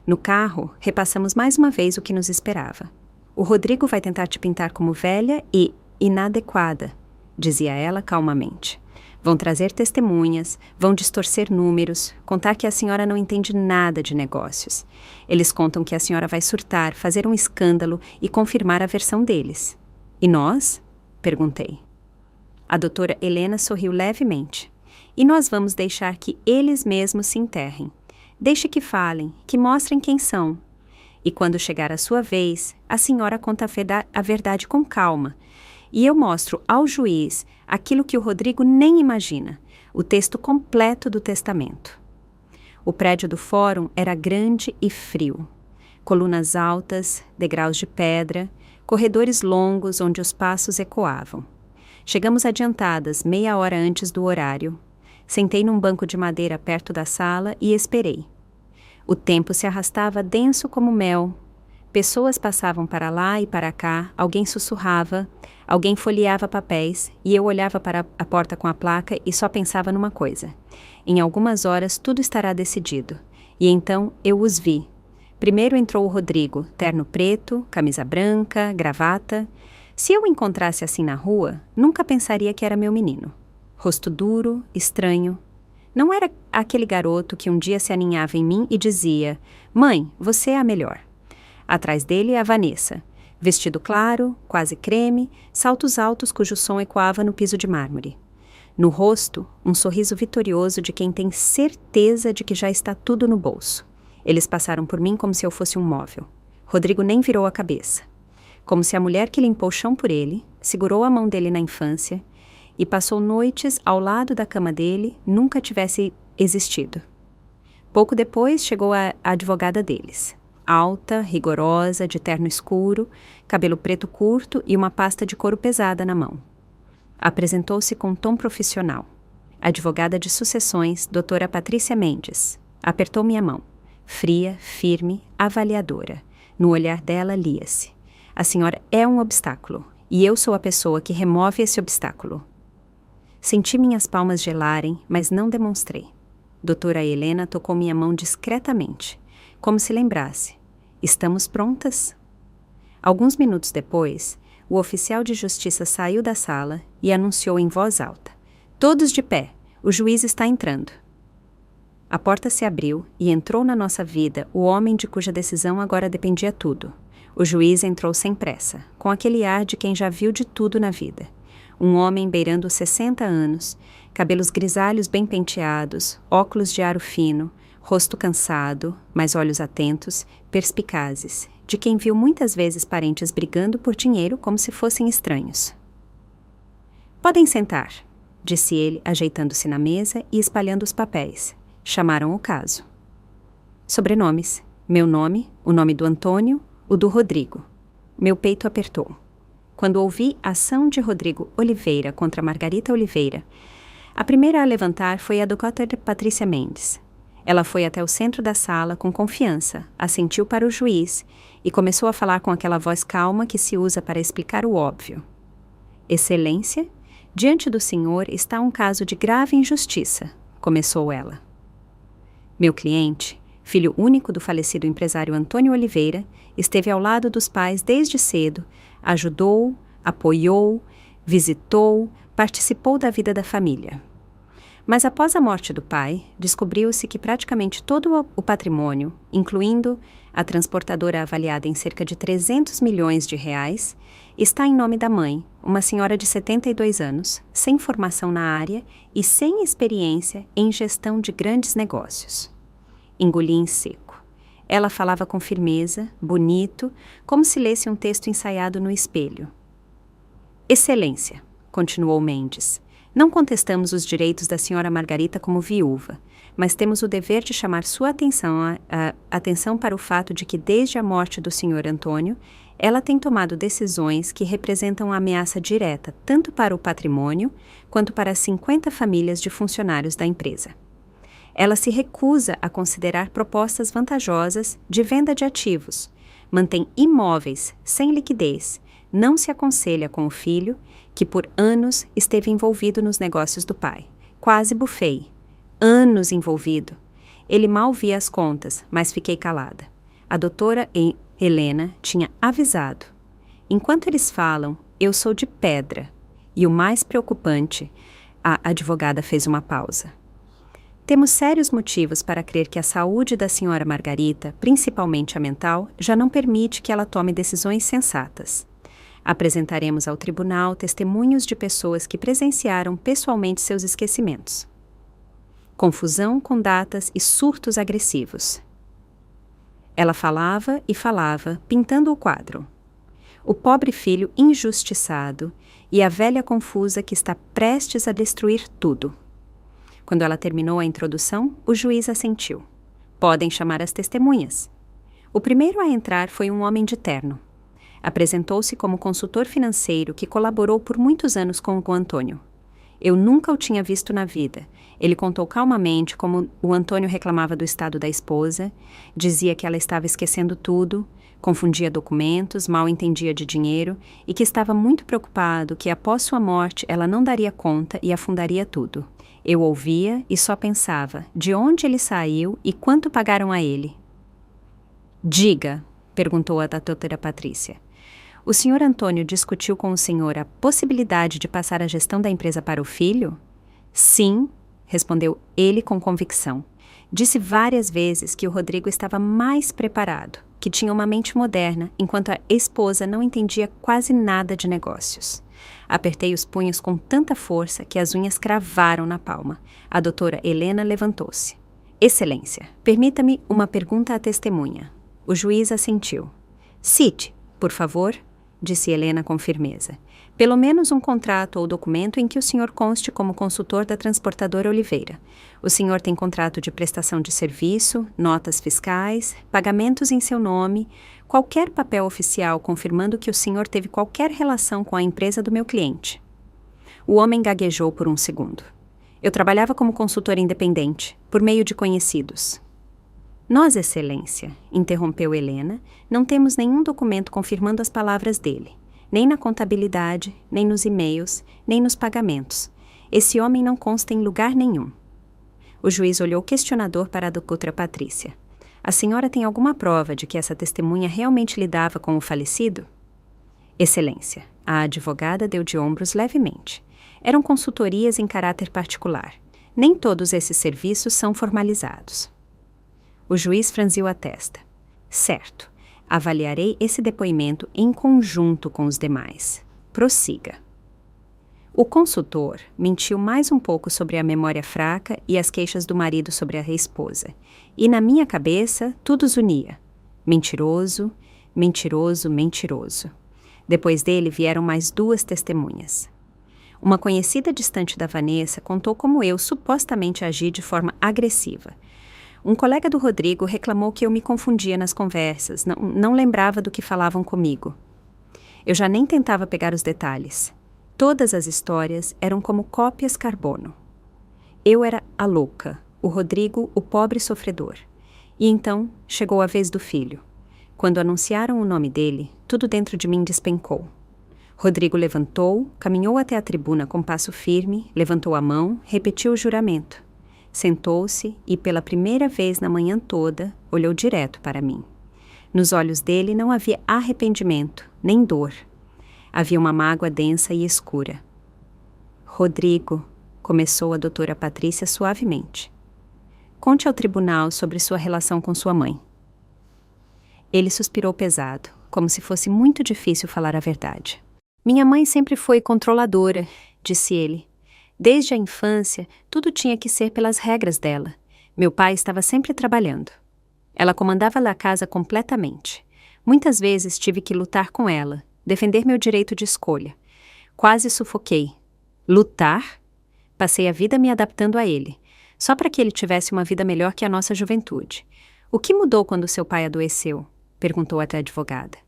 A: No carro, repassamos mais uma vez o que nos esperava. O Rodrigo vai tentar te pintar como velha e inadequada, dizia ela calmamente. Vão trazer testemunhas, vão distorcer números, contar que a senhora não entende nada de negócios. Eles contam que a senhora vai surtar, fazer um escândalo e confirmar a versão deles. E nós? Perguntei. A doutora Helena sorriu levemente. E nós vamos deixar que eles mesmos se enterrem. Deixe que falem, que mostrem quem são. E quando chegar a sua vez, a senhora conta a verdade com calma. E eu mostro ao juiz aquilo que o Rodrigo nem imagina, o texto completo do testamento. O prédio do fórum era grande e frio. Colunas altas, degraus de pedra, corredores longos onde os passos ecoavam. Chegamos adiantadas, meia hora antes do horário. Sentei num banco de madeira perto da sala e esperei. O tempo se arrastava denso como mel. Pessoas passavam para lá e para cá, alguém sussurrava, alguém folheava papéis e eu olhava para a porta com a placa e só pensava numa coisa. Em algumas horas tudo estará decidido. E então eu os vi. Primeiro entrou o Rodrigo, terno preto, camisa branca, gravata. Se eu o encontrasse assim na rua, nunca pensaria que era meu menino. Rosto duro, estranho. Não era aquele garoto que um dia se aninhava em mim e dizia: "Mãe, você é a melhor." Atrás dele, a Vanessa. Vestido claro, quase creme, saltos altos cujo som ecoava no piso de mármore. No rosto, um sorriso vitorioso de quem tem certeza de que já está tudo no bolso. Eles passaram por mim como se eu fosse um móvel. Rodrigo nem virou a cabeça. Como se a mulher que limpou o chão por ele, segurou a mão dele na infância e passou noites ao lado da cama dele, nunca tivesse existido. Pouco depois chegou a advogada deles. Alta, rigorosa, de terno escuro, cabelo preto curto e uma pasta de couro pesada na mão. Apresentou-se com um tom profissional. Advogada de sucessões, doutora Patrícia Mendes. Apertou minha mão. Fria, firme, avaliadora. No olhar dela lia-se: a senhora é um obstáculo, e eu sou a pessoa que remove esse obstáculo. Senti minhas palmas gelarem, mas não demonstrei. Doutora Helena tocou minha mão discretamente, como se lembrasse: estamos prontas? Alguns minutos depois, o oficial de justiça saiu da sala e anunciou em voz alta: todos de pé, o juiz está entrando. A porta se abriu e entrou na nossa vida o homem de cuja decisão agora dependia tudo. O juiz entrou sem pressa, com aquele ar de quem já viu de tudo na vida. Um homem beirando os 60 anos, cabelos grisalhos bem penteados, óculos de aro fino, rosto cansado, mas olhos atentos, perspicazes, de quem viu muitas vezes parentes brigando por dinheiro como se fossem estranhos. Podem sentar, disse ele, ajeitando-se na mesa e espalhando os papéis. Chamaram o caso. Sobrenomes: meu nome, o nome do Antônio, o do Rodrigo. Meu peito apertou. Quando ouvi a ação de Rodrigo Oliveira contra Margarita Oliveira, a primeira a levantar foi a doutora Patrícia Mendes. Ela foi até o centro da sala com confiança, assentiu para o juiz e começou a falar com aquela voz calma que se usa para explicar o óbvio. Excelência, diante do senhor está um caso de grave injustiça, começou ela. Meu cliente, filho único do falecido empresário Antônio Oliveira, esteve ao lado dos pais desde cedo, ajudou, apoiou, visitou, participou da vida da família. Mas após a morte do pai, descobriu-se que praticamente todo o patrimônio, incluindo a transportadora avaliada em cerca de 300 milhões de reais, está em nome da mãe, uma senhora de 72 anos, sem formação na área e sem experiência em gestão de grandes negócios. Engoli em seco. Ela falava com firmeza, bonito, como se lesse um texto ensaiado no espelho. Excelência, continuou Mendes. Não contestamos os direitos da senhora Margarita como viúva, mas temos o dever de chamar sua atenção para o fato de que desde a morte do senhor Antônio, ela tem tomado decisões que representam ameaça direta tanto para o patrimônio quanto para as 50 famílias de funcionários da empresa. Ela se recusa a considerar propostas vantajosas de venda de ativos, mantém imóveis sem liquidez, não se aconselha com o filho, que por anos esteve envolvido nos negócios do pai. Quase bufei. Anos envolvido. Ele mal via as contas, mas fiquei calada. A doutora Helena tinha avisado. Enquanto eles falam, eu sou de pedra. E o mais preocupante, a advogada fez uma pausa. Temos sérios motivos para crer que a saúde da senhora Margarita, principalmente a mental, já não permite que ela tome decisões sensatas. Apresentaremos ao tribunal testemunhos de pessoas que presenciaram pessoalmente seus esquecimentos. Confusão com datas e surtos agressivos. Ela falava e falava, pintando o quadro. O pobre filho injustiçado e a velha confusa que está prestes a destruir tudo. Quando ela terminou a introdução, o juiz assentiu. Podem chamar as testemunhas. O primeiro a entrar foi um homem de terno. Apresentou-se como consultor financeiro que colaborou por muitos anos com o Antônio. Eu nunca o tinha visto na vida. Ele contou calmamente como o Antônio reclamava do estado da esposa, dizia que ela estava esquecendo tudo, confundia documentos, mal entendia de dinheiro e que estava muito preocupado que após sua morte ela não daria conta e afundaria tudo. Eu ouvia e só pensava de onde ele saiu e quanto pagaram a ele. Diga, perguntou a doutora Patrícia. O senhor Antônio discutiu com o senhor a possibilidade de passar a gestão da empresa para o filho? Sim, respondeu ele com convicção. Disse várias vezes que o Rodrigo estava mais preparado, que tinha uma mente moderna, enquanto a esposa não entendia quase nada de negócios. Apertei os punhos com tanta força que as unhas cravaram na palma. A doutora Helena levantou-se. Excelência, permita-me uma pergunta à testemunha. O juiz assentiu. Cite, por favor, disse Helena com firmeza. Pelo menos um contrato ou documento em que o senhor conste como consultor da transportadora Oliveira. O senhor tem contrato de prestação de serviço, notas fiscais, pagamentos em seu nome, qualquer papel oficial confirmando que o senhor teve qualquer relação com a empresa do meu cliente. O homem gaguejou por um segundo. Eu trabalhava como consultor independente, por meio de conhecidos. Nós, excelência, interrompeu Helena, não temos nenhum documento confirmando as palavras dele, nem na contabilidade, nem nos e-mails, nem nos pagamentos. Esse homem não consta em lugar nenhum. O juiz olhou questionador para a doutora Patrícia. A senhora tem alguma prova de que essa testemunha realmente lidava com o falecido? Excelência, a advogada deu de ombros levemente. Eram consultorias em caráter particular. Nem todos esses serviços são formalizados. O juiz franziu a testa. Certo, avaliarei esse depoimento em conjunto com os demais. Prossiga. O consultor mentiu mais um pouco sobre a memória fraca e as queixas do marido sobre a esposa. E na minha cabeça, tudo os unia. Mentiroso, mentiroso, mentiroso. Depois dele vieram mais 2 testemunhas. Uma conhecida distante da Vanessa contou como eu supostamente agi de forma agressiva. Um colega do Rodrigo reclamou que eu me confundia nas conversas, não lembrava do que falavam comigo. Eu já nem tentava pegar os detalhes. Todas as histórias eram como cópias carbono. Eu era a louca, o Rodrigo o pobre sofredor. E então chegou a vez do filho. Quando anunciaram o nome dele, tudo dentro de mim despencou. Rodrigo levantou, caminhou até a tribuna com passo firme, levantou a mão, repetiu o juramento. Sentou-se e, pela primeira vez na manhã toda, olhou direto para mim. Nos olhos dele não havia arrependimento, nem dor. Havia uma mágoa densa e escura. Rodrigo, começou a doutora Patrícia suavemente. Conte ao tribunal sobre sua relação com sua mãe. Ele suspirou pesado, como se fosse muito difícil falar a verdade. Minha mãe sempre foi controladora, disse ele. Desde a infância, tudo tinha que ser pelas regras dela. Meu pai estava sempre trabalhando. Ela comandava a casa completamente. Muitas vezes tive que lutar com ela, defender meu direito de escolha. Quase sufoquei. Lutar? Passei a vida me adaptando a ele, só para que ele tivesse uma vida melhor que a nossa juventude. O que mudou quando seu pai adoeceu? Perguntou a advogada.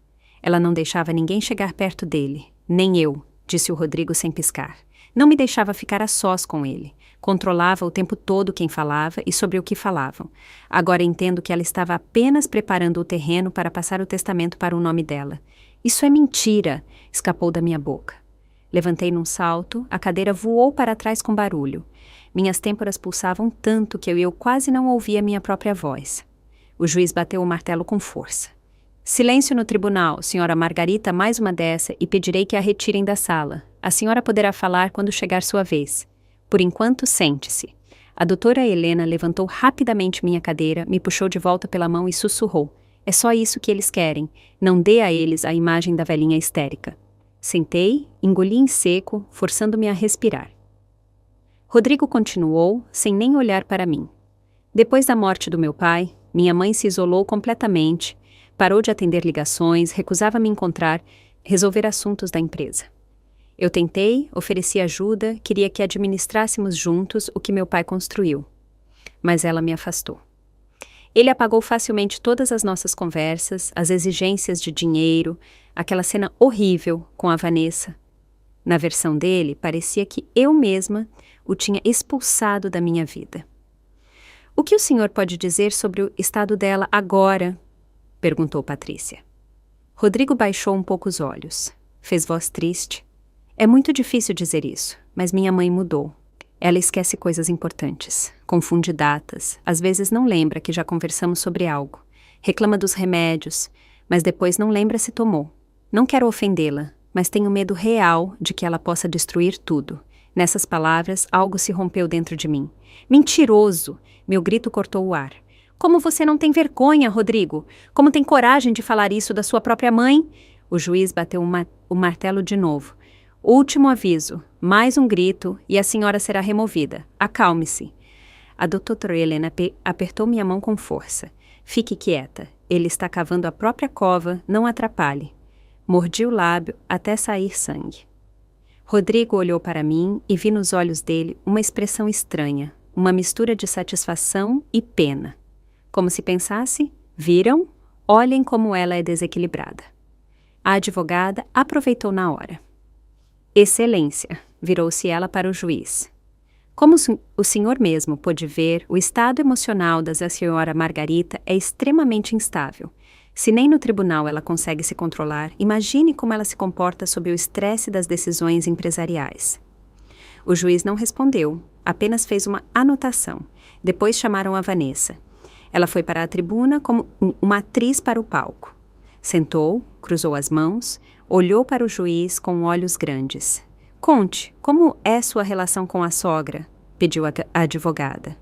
A: Ela não deixava ninguém chegar perto dele, nem eu, disse o Rodrigo sem piscar. Não me deixava ficar a sós com ele. Controlava o tempo todo quem falava e sobre o que falavam. Agora entendo que ela estava apenas preparando o terreno para passar o testamento para o nome dela. Isso é mentira, escapou da minha boca. Levantei num salto, a cadeira voou para trás com barulho. Minhas têmporas pulsavam tanto que eu quase não ouvia minha própria voz. O juiz bateu o martelo com força. Silêncio no tribunal, senhora Margarita, mais uma dessa, e pedirei que a retirem da sala. A senhora poderá falar quando chegar sua vez. Por enquanto, sente-se. A doutora Helena levantou rapidamente minha cadeira, me puxou de volta pela mão e sussurrou. É só isso que eles querem. Não dê a eles a imagem da velhinha histérica. Sentei, engoli em seco, forçando-me a respirar. Rodrigo continuou, sem nem olhar para mim. Depois da morte do meu pai, minha mãe se isolou completamente, parou de atender ligações, recusava me encontrar, resolver assuntos da empresa. Eu tentei, ofereci ajuda, queria que administrássemos juntos o que meu pai construiu. Mas ela me afastou. Ele apagou facilmente todas as nossas conversas, as exigências de dinheiro, aquela cena horrível com a Vanessa. Na versão dele, parecia que eu mesma o tinha expulsado da minha vida. O que o senhor pode dizer sobre o estado dela agora? Perguntou Patrícia. Rodrigo baixou um pouco os olhos. Fez voz triste. É muito difícil dizer isso, mas minha mãe mudou. Ela esquece coisas importantes, confunde datas, às vezes não lembra que já conversamos sobre algo, reclama dos remédios, mas depois não lembra se tomou. Não quero ofendê-la, mas tenho medo real de que ela possa destruir tudo. Nessas palavras, algo se rompeu dentro de mim. Mentiroso! Meu grito cortou o ar. Como você não tem vergonha, Rodrigo? Como tem coragem de falar isso da sua própria mãe? O juiz bateu o martelo de novo. Último aviso, mais um grito e a senhora será removida. Acalme-se. A doutora Helena apertou minha mão com força. Fique quieta. Ele está cavando a própria cova, não atrapalhe. Mordi o lábio até sair sangue. Rodrigo olhou para mim e vi nos olhos dele uma expressão estranha, uma mistura de satisfação e pena. Como se pensasse, viram? Olhem como ela é desequilibrada. A advogada aproveitou na hora. Excelência, virou-se ela para o juiz. Como o senhor mesmo pôde ver, o estado emocional da senhora Margarita é extremamente instável. Se nem no tribunal ela consegue se controlar, imagine como ela se comporta sob o estresse das decisões empresariais. O juiz não respondeu, apenas fez uma anotação. Depois chamaram a Vanessa. Ela foi para a tribuna como uma atriz para o palco. Sentou, cruzou as mãos, olhou para o juiz com olhos grandes. Conte, como é sua relação com a sogra? Pediu a advogada.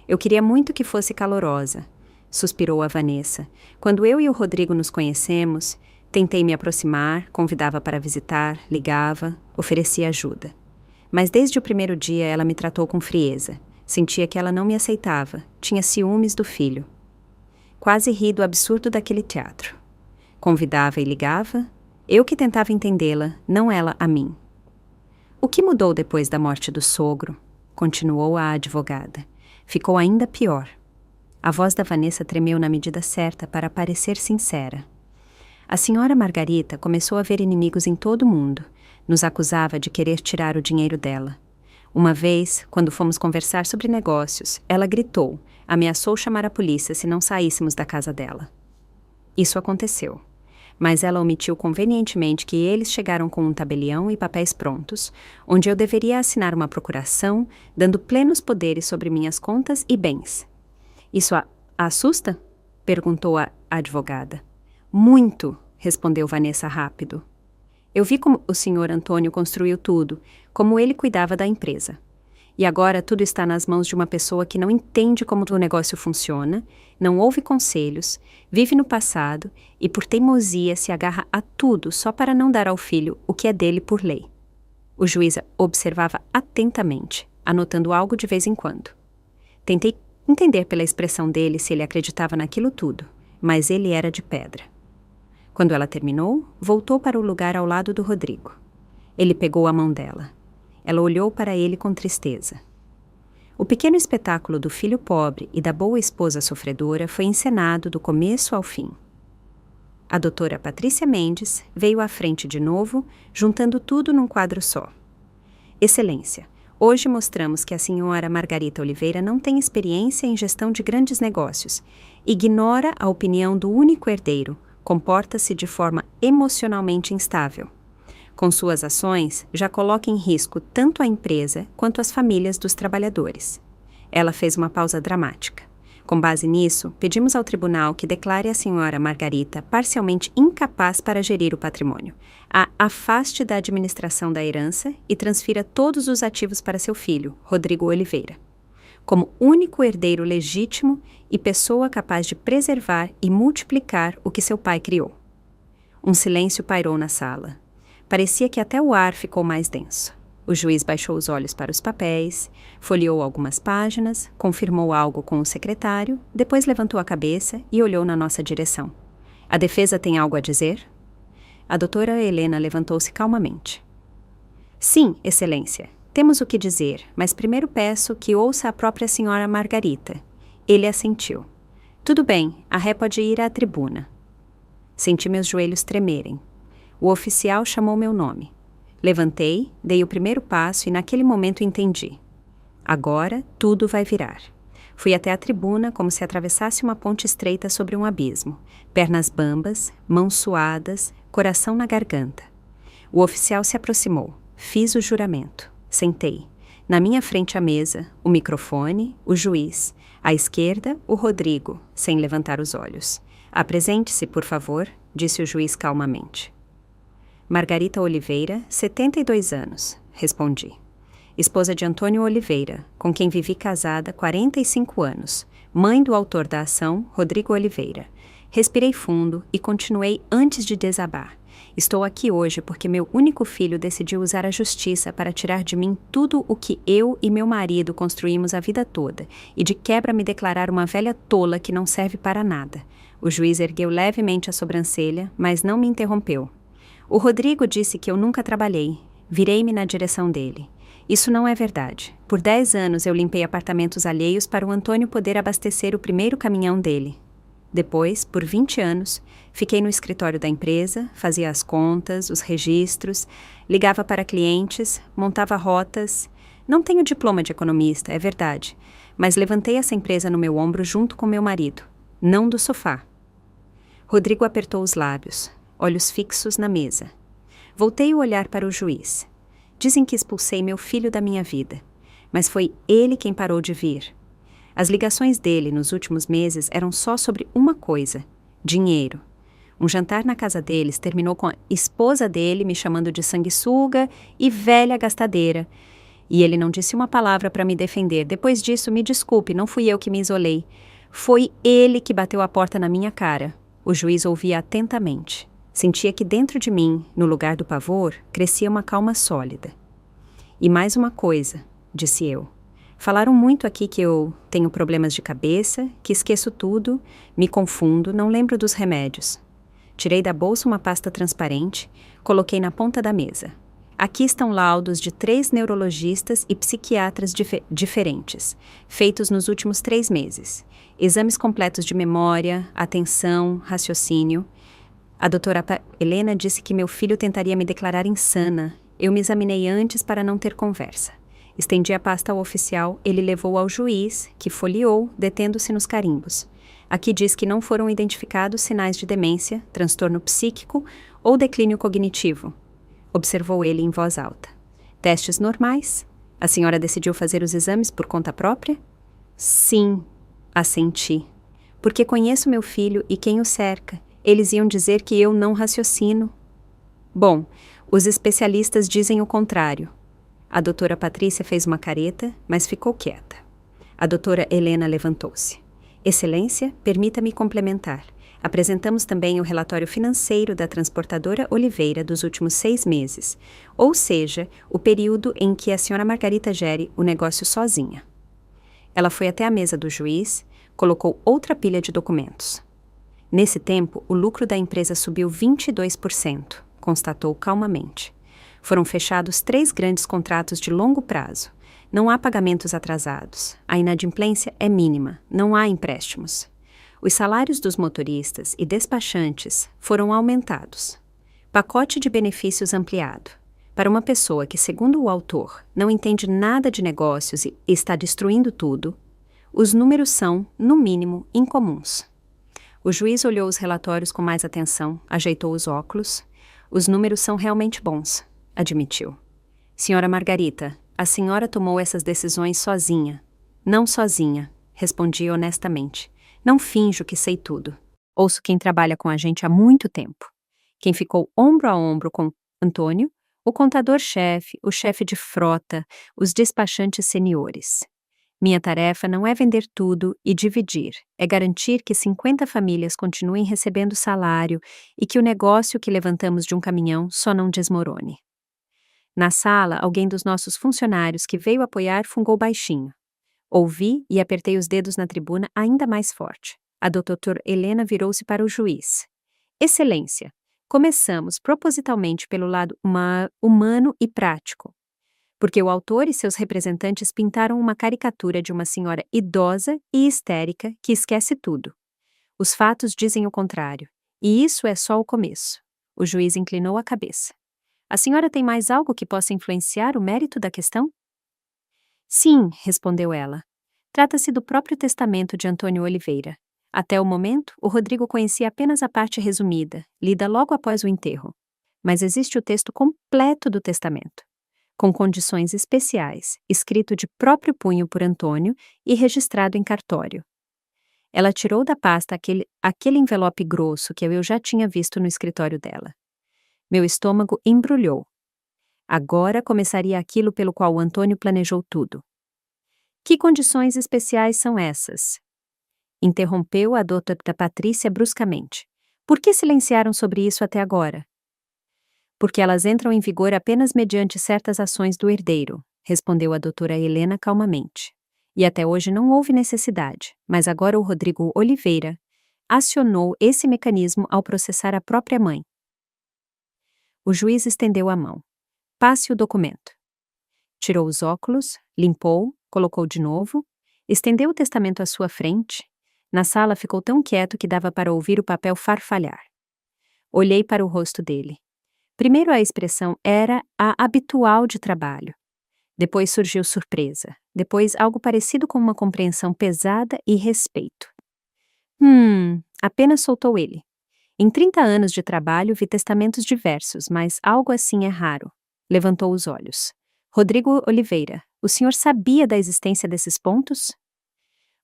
A: Eu queria muito que fosse calorosa, suspirou a Vanessa. Quando eu e o Rodrigo nos conhecemos, tentei me aproximar, convidava para visitar, ligava, oferecia ajuda. Mas desde o primeiro dia ela me tratou com frieza. Sentia que ela não me aceitava, tinha ciúmes do filho. Quase ri do absurdo daquele teatro. Convidava e ligava, eu que tentava entendê-la, não ela a mim. O que mudou depois da morte do sogro? Continuou a advogada. Ficou ainda pior. A voz da Vanessa tremeu na medida certa para parecer sincera. A senhora Margarita começou a ver inimigos em todo o mundo. Nos acusava de querer tirar o dinheiro dela. Uma vez, quando fomos conversar sobre negócios, ela gritou, ameaçou chamar a polícia se não saíssemos da casa dela. Isso aconteceu. Mas ela omitiu convenientemente que eles chegaram com um tabelião e papéis prontos, onde eu deveria assinar uma procuração, dando plenos poderes sobre minhas contas e bens. Isso a assusta? Perguntou a advogada. Muito, respondeu Vanessa rápido. Eu vi como o senhor Antônio construiu tudo, como ele cuidava da empresa. E agora tudo está nas mãos de uma pessoa que não entende como o negócio funciona, não ouve conselhos, vive no passado e por teimosia se agarra a tudo só para não dar ao filho o que é dele por lei. O juiz observava atentamente, anotando algo de vez em quando. Tentei entender pela expressão dele se ele acreditava naquilo tudo, mas ele era de pedra. Quando ela terminou, voltou para o lugar ao lado do Rodrigo. Ele pegou a mão dela. Ela olhou para ele com tristeza. O pequeno espetáculo do filho pobre e da boa esposa sofredora foi encenado do começo ao fim. A doutora Patrícia Mendes veio à frente de novo, juntando tudo num quadro só. Excelência, hoje mostramos que a senhora Margarita Oliveira não tem experiência em gestão de grandes negócios, ignora a opinião do único herdeiro, comporta-se de forma emocionalmente instável. Com suas ações, já coloca em risco tanto a empresa quanto as famílias dos trabalhadores. Ela fez uma pausa dramática. Com base nisso, pedimos ao tribunal que declare a senhora Margarita parcialmente incapaz para gerir o patrimônio, a afaste da administração da herança e transfira todos os ativos para seu filho, Rodrigo Oliveira, como único herdeiro legítimo e pessoa capaz de preservar e multiplicar o que seu pai criou. Um silêncio pairou na sala. Parecia que até o ar ficou mais denso. O juiz baixou os olhos para os papéis, folheou algumas páginas, confirmou algo com o secretário, depois levantou a cabeça e olhou na nossa direção. A defesa tem algo a dizer? A doutora Helena levantou-se calmamente. Sim, excelência, temos o que dizer, mas primeiro peço que ouça a própria senhora Margarita. Ele assentiu. Tudo bem, a ré pode ir à tribuna. Senti meus joelhos tremerem. O oficial chamou meu nome. Levantei, dei o primeiro passo e naquele momento entendi. Agora tudo vai virar. Fui até a tribuna como se atravessasse uma ponte estreita sobre um abismo. Pernas bambas, mãos suadas, coração na garganta. O oficial se aproximou. Fiz o juramento. Sentei. Na minha frente a mesa, o microfone, o juiz. À esquerda, o Rodrigo, sem levantar os olhos. Apresente-se, por favor, disse o juiz calmamente. Margarita Oliveira, 72 anos, respondi. Esposa de Antônio Oliveira, com quem vivi casada 45 anos, mãe do autor da ação, Rodrigo Oliveira. Respirei fundo e continuei antes de desabar. Estou aqui hoje porque meu único filho decidiu usar a justiça para tirar de mim tudo o que eu e meu marido construímos a vida toda e de quebra me declarar uma velha tola que não serve para nada. O juiz ergueu levemente a sobrancelha, mas não me interrompeu. O Rodrigo disse que eu nunca trabalhei. Virei-me na direção dele. Isso não é verdade. Por 10 anos eu limpei apartamentos alheios para o Antônio poder abastecer o primeiro caminhão dele. Depois, por 20 anos, fiquei no escritório da empresa, fazia as contas, os registros, ligava para clientes, montava rotas. Não tenho diploma de economista, é verdade, mas levantei essa empresa no meu ombro junto com meu marido, não do sofá. Rodrigo apertou os lábios. Olhos fixos na mesa. Voltei o olhar para o juiz. Dizem que expulsei meu filho da minha vida, mas foi ele quem parou de vir. As ligações dele nos últimos meses eram só sobre uma coisa: dinheiro. Um jantar na casa deles terminou com a esposa dele me chamando de sanguessuga e velha gastadeira. E ele não disse uma palavra para me defender. Depois disso, me desculpe, não fui eu que me isolei. Foi ele que bateu a porta na minha cara. O juiz ouvia atentamente. Sentia que dentro de mim, no lugar do pavor, crescia uma calma sólida. E mais uma coisa, disse eu. Falaram muito aqui que eu tenho problemas de cabeça, que esqueço tudo, me confundo, não lembro dos remédios. Tirei da bolsa uma pasta transparente, coloquei na ponta da mesa. Aqui estão laudos de 3 neurologistas e psiquiatras diferentes, feitos nos últimos 3 meses. Exames completos de memória, atenção, raciocínio. A doutora Helena disse que meu filho tentaria me declarar insana. Eu me examinei antes para não ter conversa. Estendi a pasta ao oficial, ele levou ao juiz, que folheou, detendo-se nos carimbos. Aqui diz que não foram identificados sinais de demência, transtorno psíquico ou declínio cognitivo. Observou ele em voz alta. Testes normais? A senhora decidiu fazer os exames por conta própria? Sim, assenti. Porque conheço meu filho e quem o cerca. Eles iam dizer que eu não raciocino. Bom, os especialistas dizem o contrário. A doutora Patrícia fez uma careta, mas ficou quieta. A doutora Helena levantou-se. Excelência, permita-me complementar. Apresentamos também o relatório financeiro da transportadora Oliveira dos últimos 6 meses, ou seja, o período em que a senhora Margarita gere o negócio sozinha. Ela foi até a mesa do juiz, colocou outra pilha de documentos. Nesse tempo, o lucro da empresa subiu 22%, constatou calmamente. Foram fechados 3 grandes contratos de longo prazo. Não há pagamentos atrasados. A inadimplência é mínima. Não há empréstimos. Os salários dos motoristas e despachantes foram aumentados. Pacote de benefícios ampliado. Para uma pessoa que, segundo o autor, não entende nada de negócios e está destruindo tudo, os números são, no mínimo, incomuns. O juiz olhou os relatórios com mais atenção, ajeitou os óculos. Os números são realmente bons, admitiu. Senhora Margarita, a senhora tomou essas decisões sozinha. Não sozinha, respondi honestamente. Não finjo que sei tudo. Ouço quem trabalha com a gente há muito tempo. Quem ficou ombro a ombro com Antônio, o contador-chefe, o chefe de frota, os despachantes seniores. Minha tarefa não é vender tudo e dividir, é garantir que 50 famílias continuem recebendo salário e que o negócio que levantamos de um caminhão só não desmorone. Na sala, alguém dos nossos funcionários que veio apoiar fungou baixinho. Ouvi e apertei os dedos na tribuna ainda mais forte. A doutora Helena virou-se para o juiz. Excelência, começamos propositalmente pelo lado humano e prático, porque o autor e seus representantes pintaram uma caricatura de uma senhora idosa e histérica que esquece tudo. Os fatos dizem o contrário, e isso é só o começo. O juiz inclinou a cabeça. A senhora tem mais algo que possa influenciar o mérito da questão? Sim, respondeu ela. Trata-se do próprio testamento de Antônio Oliveira. Até o momento, o Rodrigo conhecia apenas a parte resumida, lida logo após o enterro. Mas existe o texto completo do testamento, com condições especiais, escrito de próprio punho por Antônio e registrado em cartório. Ela tirou da pasta aquele envelope grosso que eu já tinha visto no escritório dela. Meu estômago embrulhou. Agora começaria aquilo pelo qual o Antônio planejou tudo. Que condições especiais são essas? Interrompeu a doutora Patrícia bruscamente. Por que silenciaram sobre isso até agora? Porque elas entram em vigor apenas mediante certas ações do herdeiro, respondeu a doutora Helena calmamente. E até hoje não houve necessidade, mas agora o Rodrigo Oliveira acionou esse mecanismo ao processar a própria mãe. O juiz estendeu a mão. Passe o documento. Tirou os óculos, limpou, colocou de novo, estendeu o testamento à sua frente. Na sala ficou tão quieto que dava para ouvir o papel farfalhar. Olhei para o rosto dele. Primeiro a expressão era a habitual de trabalho. Depois surgiu surpresa. Depois algo parecido com uma compreensão pesada e respeito. Apenas soltou ele. Em 30 anos de trabalho vi testamentos diversos, mas algo assim é raro. Levantou os olhos. Rodrigo Oliveira, o senhor sabia da existência desses pontos?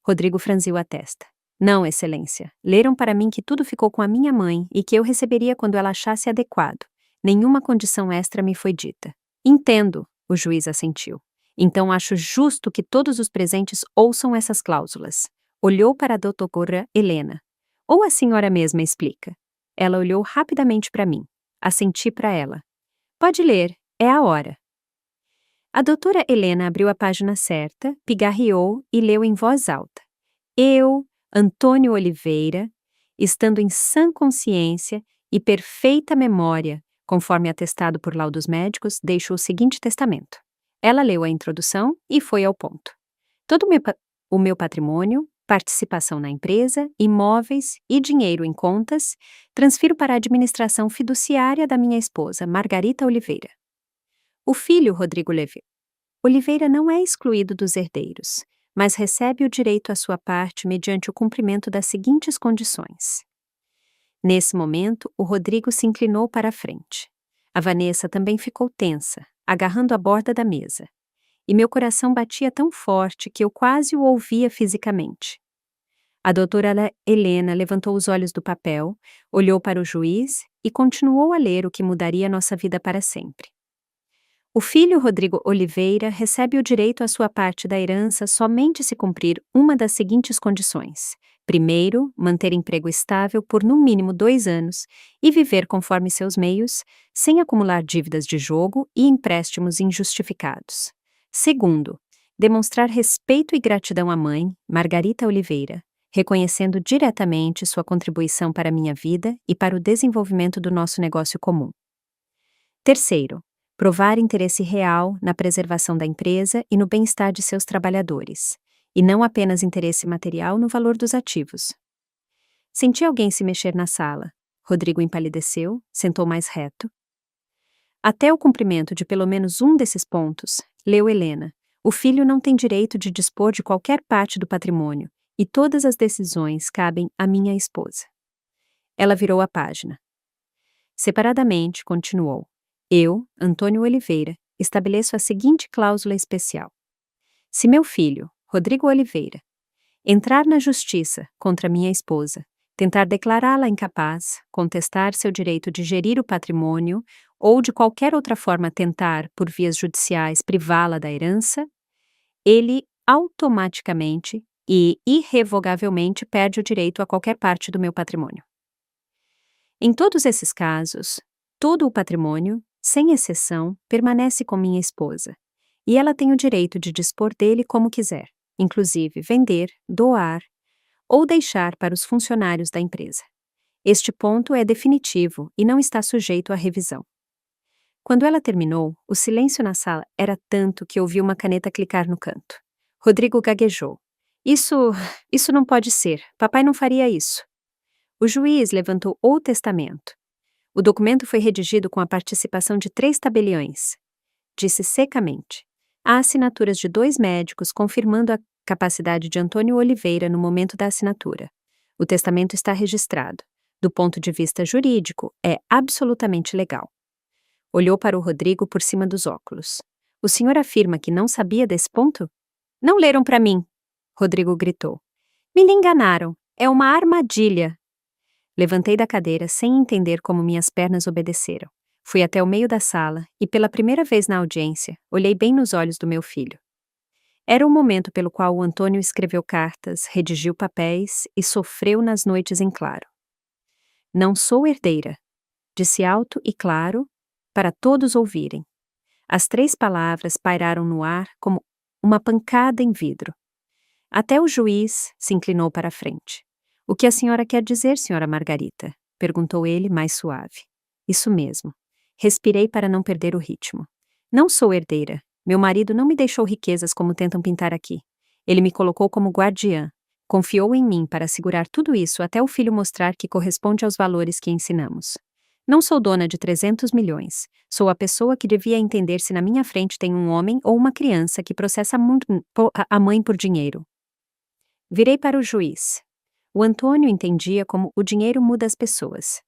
A: Rodrigo franziu a testa. Não, excelência. Leram para mim que tudo ficou com a minha mãe e que eu receberia quando ela achasse adequado. Nenhuma condição extra me foi dita. Entendo, o juiz assentiu. Então acho justo que todos os presentes ouçam essas cláusulas. Olhou para a doutora Helena. Ou a senhora mesma explica. Ela olhou rapidamente para mim. Assenti para ela. Pode ler, é a hora. A doutora Helena abriu a página certa, pigarreou e leu em voz alta. Eu, Antônio Oliveira, estando em sã consciência e perfeita memória, conforme atestado por laudos médicos, deixo o seguinte testamento. Ela leu a introdução e foi ao ponto. Todo o meu patrimônio, participação na empresa, imóveis e dinheiro em contas, transfiro para a administração fiduciária da minha esposa, Margarita Oliveira. O filho, Rodrigo Oliveira, não é excluído dos herdeiros, mas recebe o direito à sua parte mediante o cumprimento das seguintes condições. Nesse momento, o Rodrigo se inclinou para a frente. A Vanessa também ficou tensa, agarrando a borda da mesa. E meu coração batia tão forte que eu quase o ouvia fisicamente. A doutora Helena levantou os olhos do papel, olhou para o juiz e continuou a ler o que mudaria nossa vida para sempre. O filho Rodrigo Oliveira recebe o direito à sua parte da herança somente se cumprir uma das seguintes condições. Primeiro, manter emprego estável por no mínimo 2 anos e viver conforme seus meios, sem acumular dívidas de jogo e empréstimos injustificados. Segundo, demonstrar respeito e gratidão à mãe, Margarita Oliveira, reconhecendo diretamente sua contribuição para a minha vida e para o desenvolvimento do nosso negócio comum. Terceiro, provar interesse real na preservação da empresa e no bem-estar de seus trabalhadores, e não apenas interesse material no valor dos ativos. Senti alguém se mexer na sala. Rodrigo empalideceu, sentou mais reto. Até o cumprimento de pelo menos um desses pontos, leu Helena, o filho não tem direito de dispor de qualquer parte do patrimônio, e todas as decisões cabem à minha esposa. Ela virou a página. Separadamente, continuou. Eu, Antônio Oliveira, estabeleço a seguinte cláusula especial. Se meu filho, Rodrigo Oliveira, entrar na justiça contra minha esposa, tentar declará-la incapaz, contestar seu direito de gerir o patrimônio ou de qualquer outra forma tentar, por vias judiciais, privá-la da herança, ele automaticamente e irrevogavelmente perde o direito a qualquer parte do meu patrimônio. Em todos esses casos, todo o patrimônio, sem exceção, permanece com minha esposa, e ela tem o direito de dispor dele como quiser, inclusive vender, doar ou deixar para os funcionários da empresa. Este ponto é definitivo e não está sujeito à revisão. Quando ela terminou, o silêncio na sala era tanto que ouvi uma caneta clicar no canto. Rodrigo gaguejou. Isso não pode ser. Papai não faria isso. O juiz levantou o testamento. O documento foi redigido com a participação de 3 tabeliães. Disse secamente. Há assinaturas de 2 médicos confirmando a capacidade de Antônio Oliveira no momento da assinatura. O testamento está registrado. Do ponto de vista jurídico, é absolutamente legal. Olhou para o Rodrigo por cima dos óculos. O senhor afirma que não sabia desse ponto? Não leram para mim, Rodrigo gritou. Me enganaram. É uma armadilha. Levantei da cadeira sem entender como minhas pernas obedeceram. Fui até o meio da sala e, pela primeira vez na audiência, olhei bem nos olhos do meu filho. Era o momento pelo qual o Antônio escreveu cartas, redigiu papéis e sofreu nas noites em claro. Não sou herdeira, disse alto e claro, para todos ouvirem. As 3 palavras pairaram no ar como uma pancada em vidro. Até o juiz se inclinou para a frente. O que a senhora quer dizer, senhora Margarita? Perguntou ele mais suave. Isso mesmo. Respirei para não perder o ritmo. Não sou herdeira. Meu marido não me deixou riquezas como tentam pintar aqui. Ele me colocou como guardiã. Confiou em mim para segurar tudo isso até o filho mostrar que corresponde aos valores que ensinamos. Não sou dona de 300 milhões. Sou a pessoa que devia entender se na minha frente tem um homem ou uma criança que processa a mãe por dinheiro. Virei para o juiz. O Antônio entendia como o dinheiro muda as pessoas.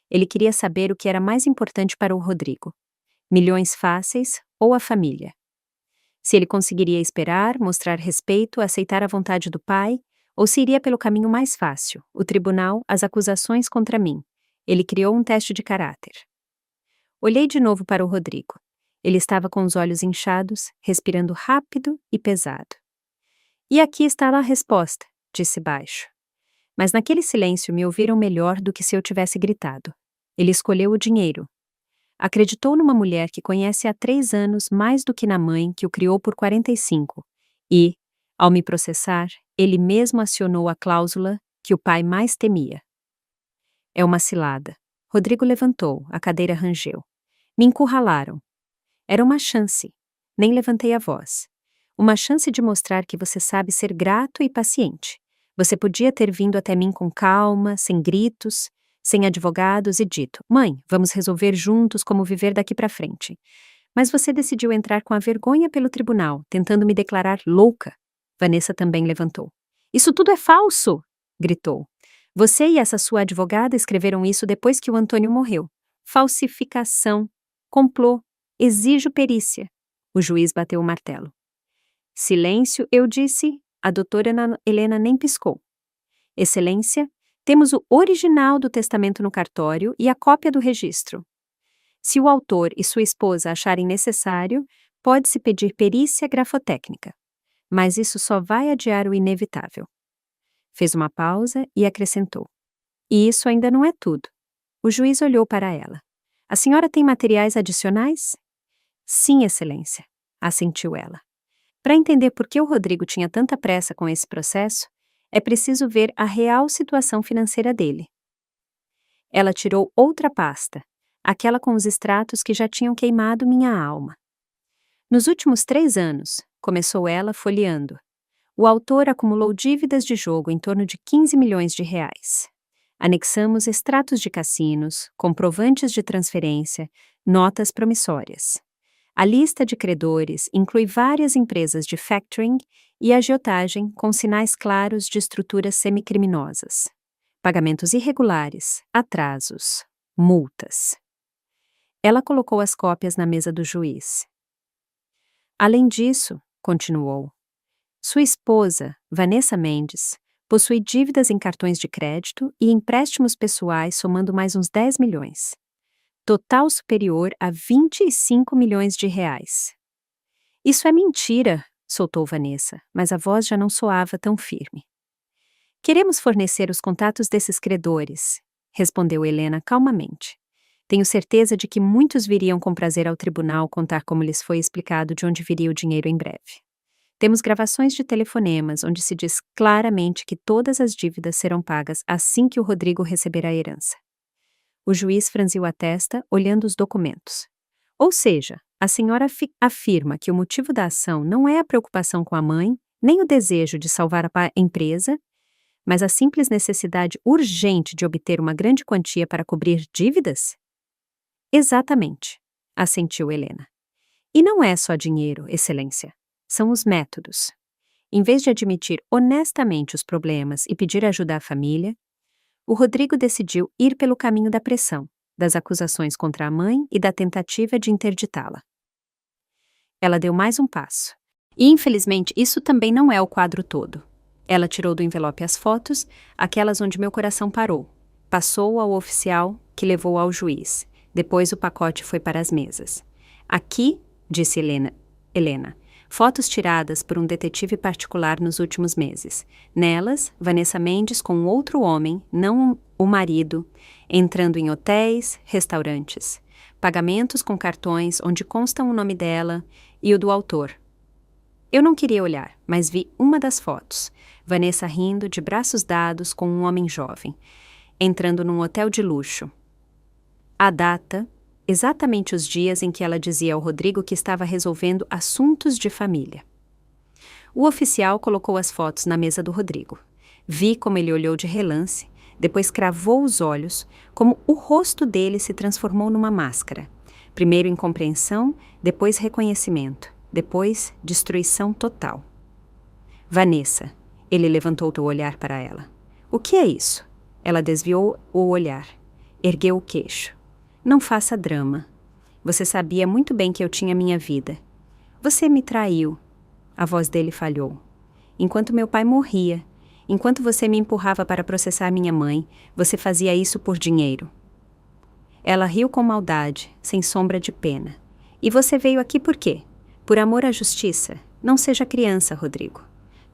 A: Ele queria saber o que era mais importante para o Rodrigo. Milhões fáceis ou a família. Se ele conseguiria esperar, mostrar respeito, aceitar a vontade do pai, ou se iria pelo caminho mais fácil, o tribunal, as acusações contra mim. Ele criou um teste de caráter. Olhei de novo para o Rodrigo. Ele estava com os olhos inchados, respirando rápido e pesado. E aqui está a resposta, disse baixo. Mas naquele silêncio me ouviram melhor do que se eu tivesse gritado. Ele escolheu o dinheiro. Acreditou numa mulher que conhece há 3 anos mais do que na mãe que o criou por 45. E, ao me processar, ele mesmo acionou a cláusula que o pai mais temia. É uma cilada. Rodrigo levantou, a cadeira rangeu. Me encurralaram. Era uma chance. Nem levantei a voz. Uma chance de mostrar que você sabe ser grato e paciente. Você podia ter vindo até mim com calma, sem gritos, sem advogados e dito: mãe, vamos resolver juntos como viver daqui para frente. Mas você decidiu entrar com a vergonha pelo tribunal, tentando me declarar louca. Vanessa também levantou. Isso tudo é falso! Gritou. Você e essa sua advogada escreveram isso depois que o Antônio morreu. Falsificação. Complô. Exijo perícia. O juiz bateu o martelo. Silêncio, eu disse. A doutora Helena nem piscou. Excelência, temos o original do testamento no cartório e a cópia do registro. Se o autor e sua esposa acharem necessário, pode-se pedir perícia grafotécnica. Mas isso só vai adiar o inevitável. Fez uma pausa e acrescentou. E isso ainda não é tudo. O juiz olhou para ela. A senhora tem materiais adicionais? Sim, excelência, assentiu ela. Para entender por que o Rodrigo tinha tanta pressa com esse processo, é preciso ver a real situação financeira dele. Ela tirou outra pasta, aquela com os extratos que já tinham queimado minha alma. Nos últimos 3 anos, começou ela folheando, o autor acumulou dívidas de jogo em torno de 15 milhões de reais. Anexamos extratos de cassinos, comprovantes de transferência, notas promissórias. A lista de credores inclui várias empresas de factoring e agiotagem com sinais claros de estruturas semicriminosas. Pagamentos irregulares, atrasos, multas. Ela colocou as cópias na mesa do juiz. Além disso, continuou, sua esposa, Vanessa Mendes, possui dívidas em cartões de crédito e empréstimos pessoais somando mais uns 10 milhões. Total superior a 25 milhões de reais. Isso é mentira, soltou Vanessa, mas a voz já não soava tão firme. Queremos fornecer os contatos desses credores, respondeu Helena calmamente. Tenho certeza de que muitos viriam com prazer ao tribunal contar como lhes foi explicado de onde viria o dinheiro em breve. Temos gravações de telefonemas onde se diz claramente que todas as dívidas serão pagas assim que o Rodrigo receber a herança. O juiz franziu a testa, olhando os documentos. Ou seja, a senhora afirma que o motivo da ação não é a preocupação com a mãe, nem o desejo de salvar a empresa, mas a simples necessidade urgente de obter uma grande quantia para cobrir dívidas? Exatamente, assentiu Helena. E não é só dinheiro, excelência. São os métodos. Em vez de admitir honestamente os problemas e pedir ajuda à família, o Rodrigo decidiu ir pelo caminho da pressão, das acusações contra a mãe e da tentativa de interditá-la. Ela deu mais um passo. E, infelizmente, isso também não é o quadro todo. Ela tirou do envelope as fotos, aquelas onde meu coração parou. Passou ao oficial, que levou ao juiz. Depois o pacote foi para as mesas. Aqui, disse Helena, fotos tiradas por um detetive particular nos últimos meses. Nelas, Vanessa Mendes com outro homem, não o marido, entrando em hotéis, restaurantes. Pagamentos com cartões onde constam o nome dela e o do autor. Eu não queria olhar, mas vi uma das fotos. Vanessa rindo, de braços dados, com um homem jovem, entrando num hotel de luxo. A data, exatamente os dias em que ela dizia ao Rodrigo que estava resolvendo assuntos de família. O oficial colocou as fotos na mesa do Rodrigo. Vi como ele olhou de relance, depois cravou os olhos, como o rosto dele se transformou numa máscara. Primeiro incompreensão, depois reconhecimento, depois destruição total. Vanessa, ele levantou o olhar para ela. O que é isso? Ela desviou o olhar, ergueu o queixo. Não faça drama. Você sabia muito bem que eu tinha minha vida. Você me traiu. A voz dele falhou. Enquanto meu pai morria, enquanto você me empurrava para processar minha mãe, você fazia isso por dinheiro. Ela riu com maldade, sem sombra de pena. E você veio aqui por quê? Por amor à justiça. Não seja criança, Rodrigo.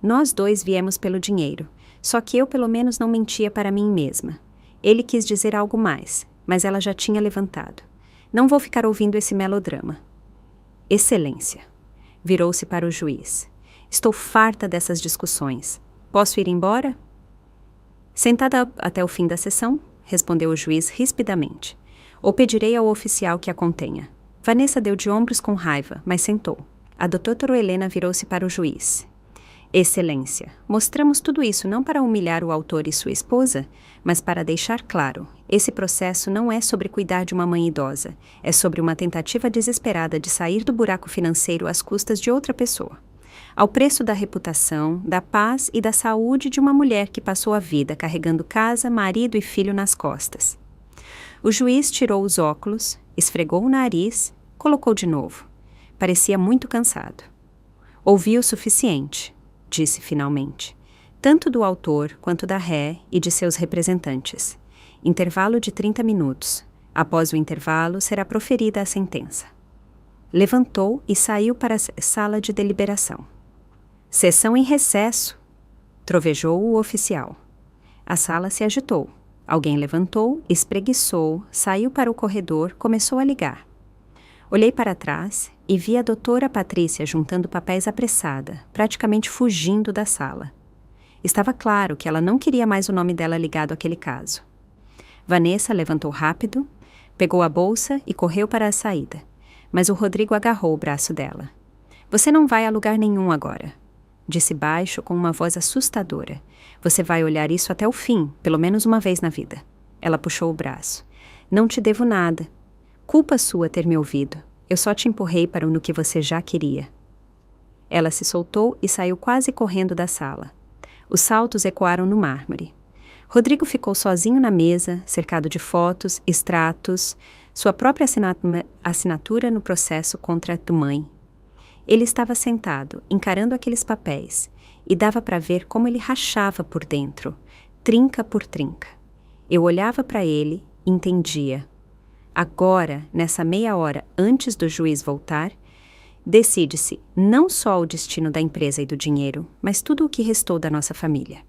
A: Nós dois viemos pelo dinheiro. Só que eu pelo menos não mentia para mim mesma. Ele quis dizer algo mais, mas ela já tinha levantado. Não vou ficar ouvindo esse melodrama. Excelência. Virou-se para o juiz. Estou farta dessas discussões. Posso ir embora? Sentada até o fim da sessão, respondeu o juiz rispidamente. Ou pedirei ao oficial que a contenha. Vanessa deu de ombros com raiva, mas sentou. A doutora Helena virou-se para o juiz. Excelência, mostramos tudo isso não para humilhar o autor e sua esposa, mas para deixar claro, esse processo não é sobre cuidar de uma mãe idosa, é sobre uma tentativa desesperada de sair do buraco financeiro às custas de outra pessoa. Ao preço da reputação, da paz e da saúde de uma mulher que passou a vida carregando casa, marido e filho nas costas. O juiz tirou os óculos, esfregou o nariz, colocou de novo. Parecia muito cansado. Ouvi o suficiente, disse finalmente, tanto do autor quanto da ré e de seus representantes. Intervalo de 30 minutos. Após o intervalo, será proferida a sentença. Levantou e saiu para a sala de deliberação. Sessão em recesso, trovejou o oficial. A sala se agitou. Alguém levantou, espreguiçou, saiu para o corredor, começou a ligar. Olhei para trás e vi a doutora Patrícia juntando papéis apressada, praticamente fugindo da sala. Estava claro que ela não queria mais o nome dela ligado àquele caso. Vanessa levantou rápido, pegou a bolsa e correu para a saída, mas o Rodrigo agarrou o braço dela. Você não vai a lugar nenhum agora, disse baixo com uma voz assustadora. Você vai olhar isso até o fim, pelo menos uma vez na vida. Ela puxou o braço. Não te devo nada. Culpa sua ter me ouvido. Eu só te empurrei para no que você já queria. Ela se soltou e saiu quase correndo da sala. Os saltos ecoaram no mármore. Rodrigo ficou sozinho na mesa, cercado de fotos, extratos, sua própria assinatura no processo contra a mãe. Ele estava sentado, encarando aqueles papéis, e dava para ver como ele rachava por dentro, trinca por trinca. Eu olhava para ele e entendia. Agora, nessa meia hora antes do juiz voltar, decide-se não só o destino da empresa e do dinheiro, mas tudo o que restou da nossa família.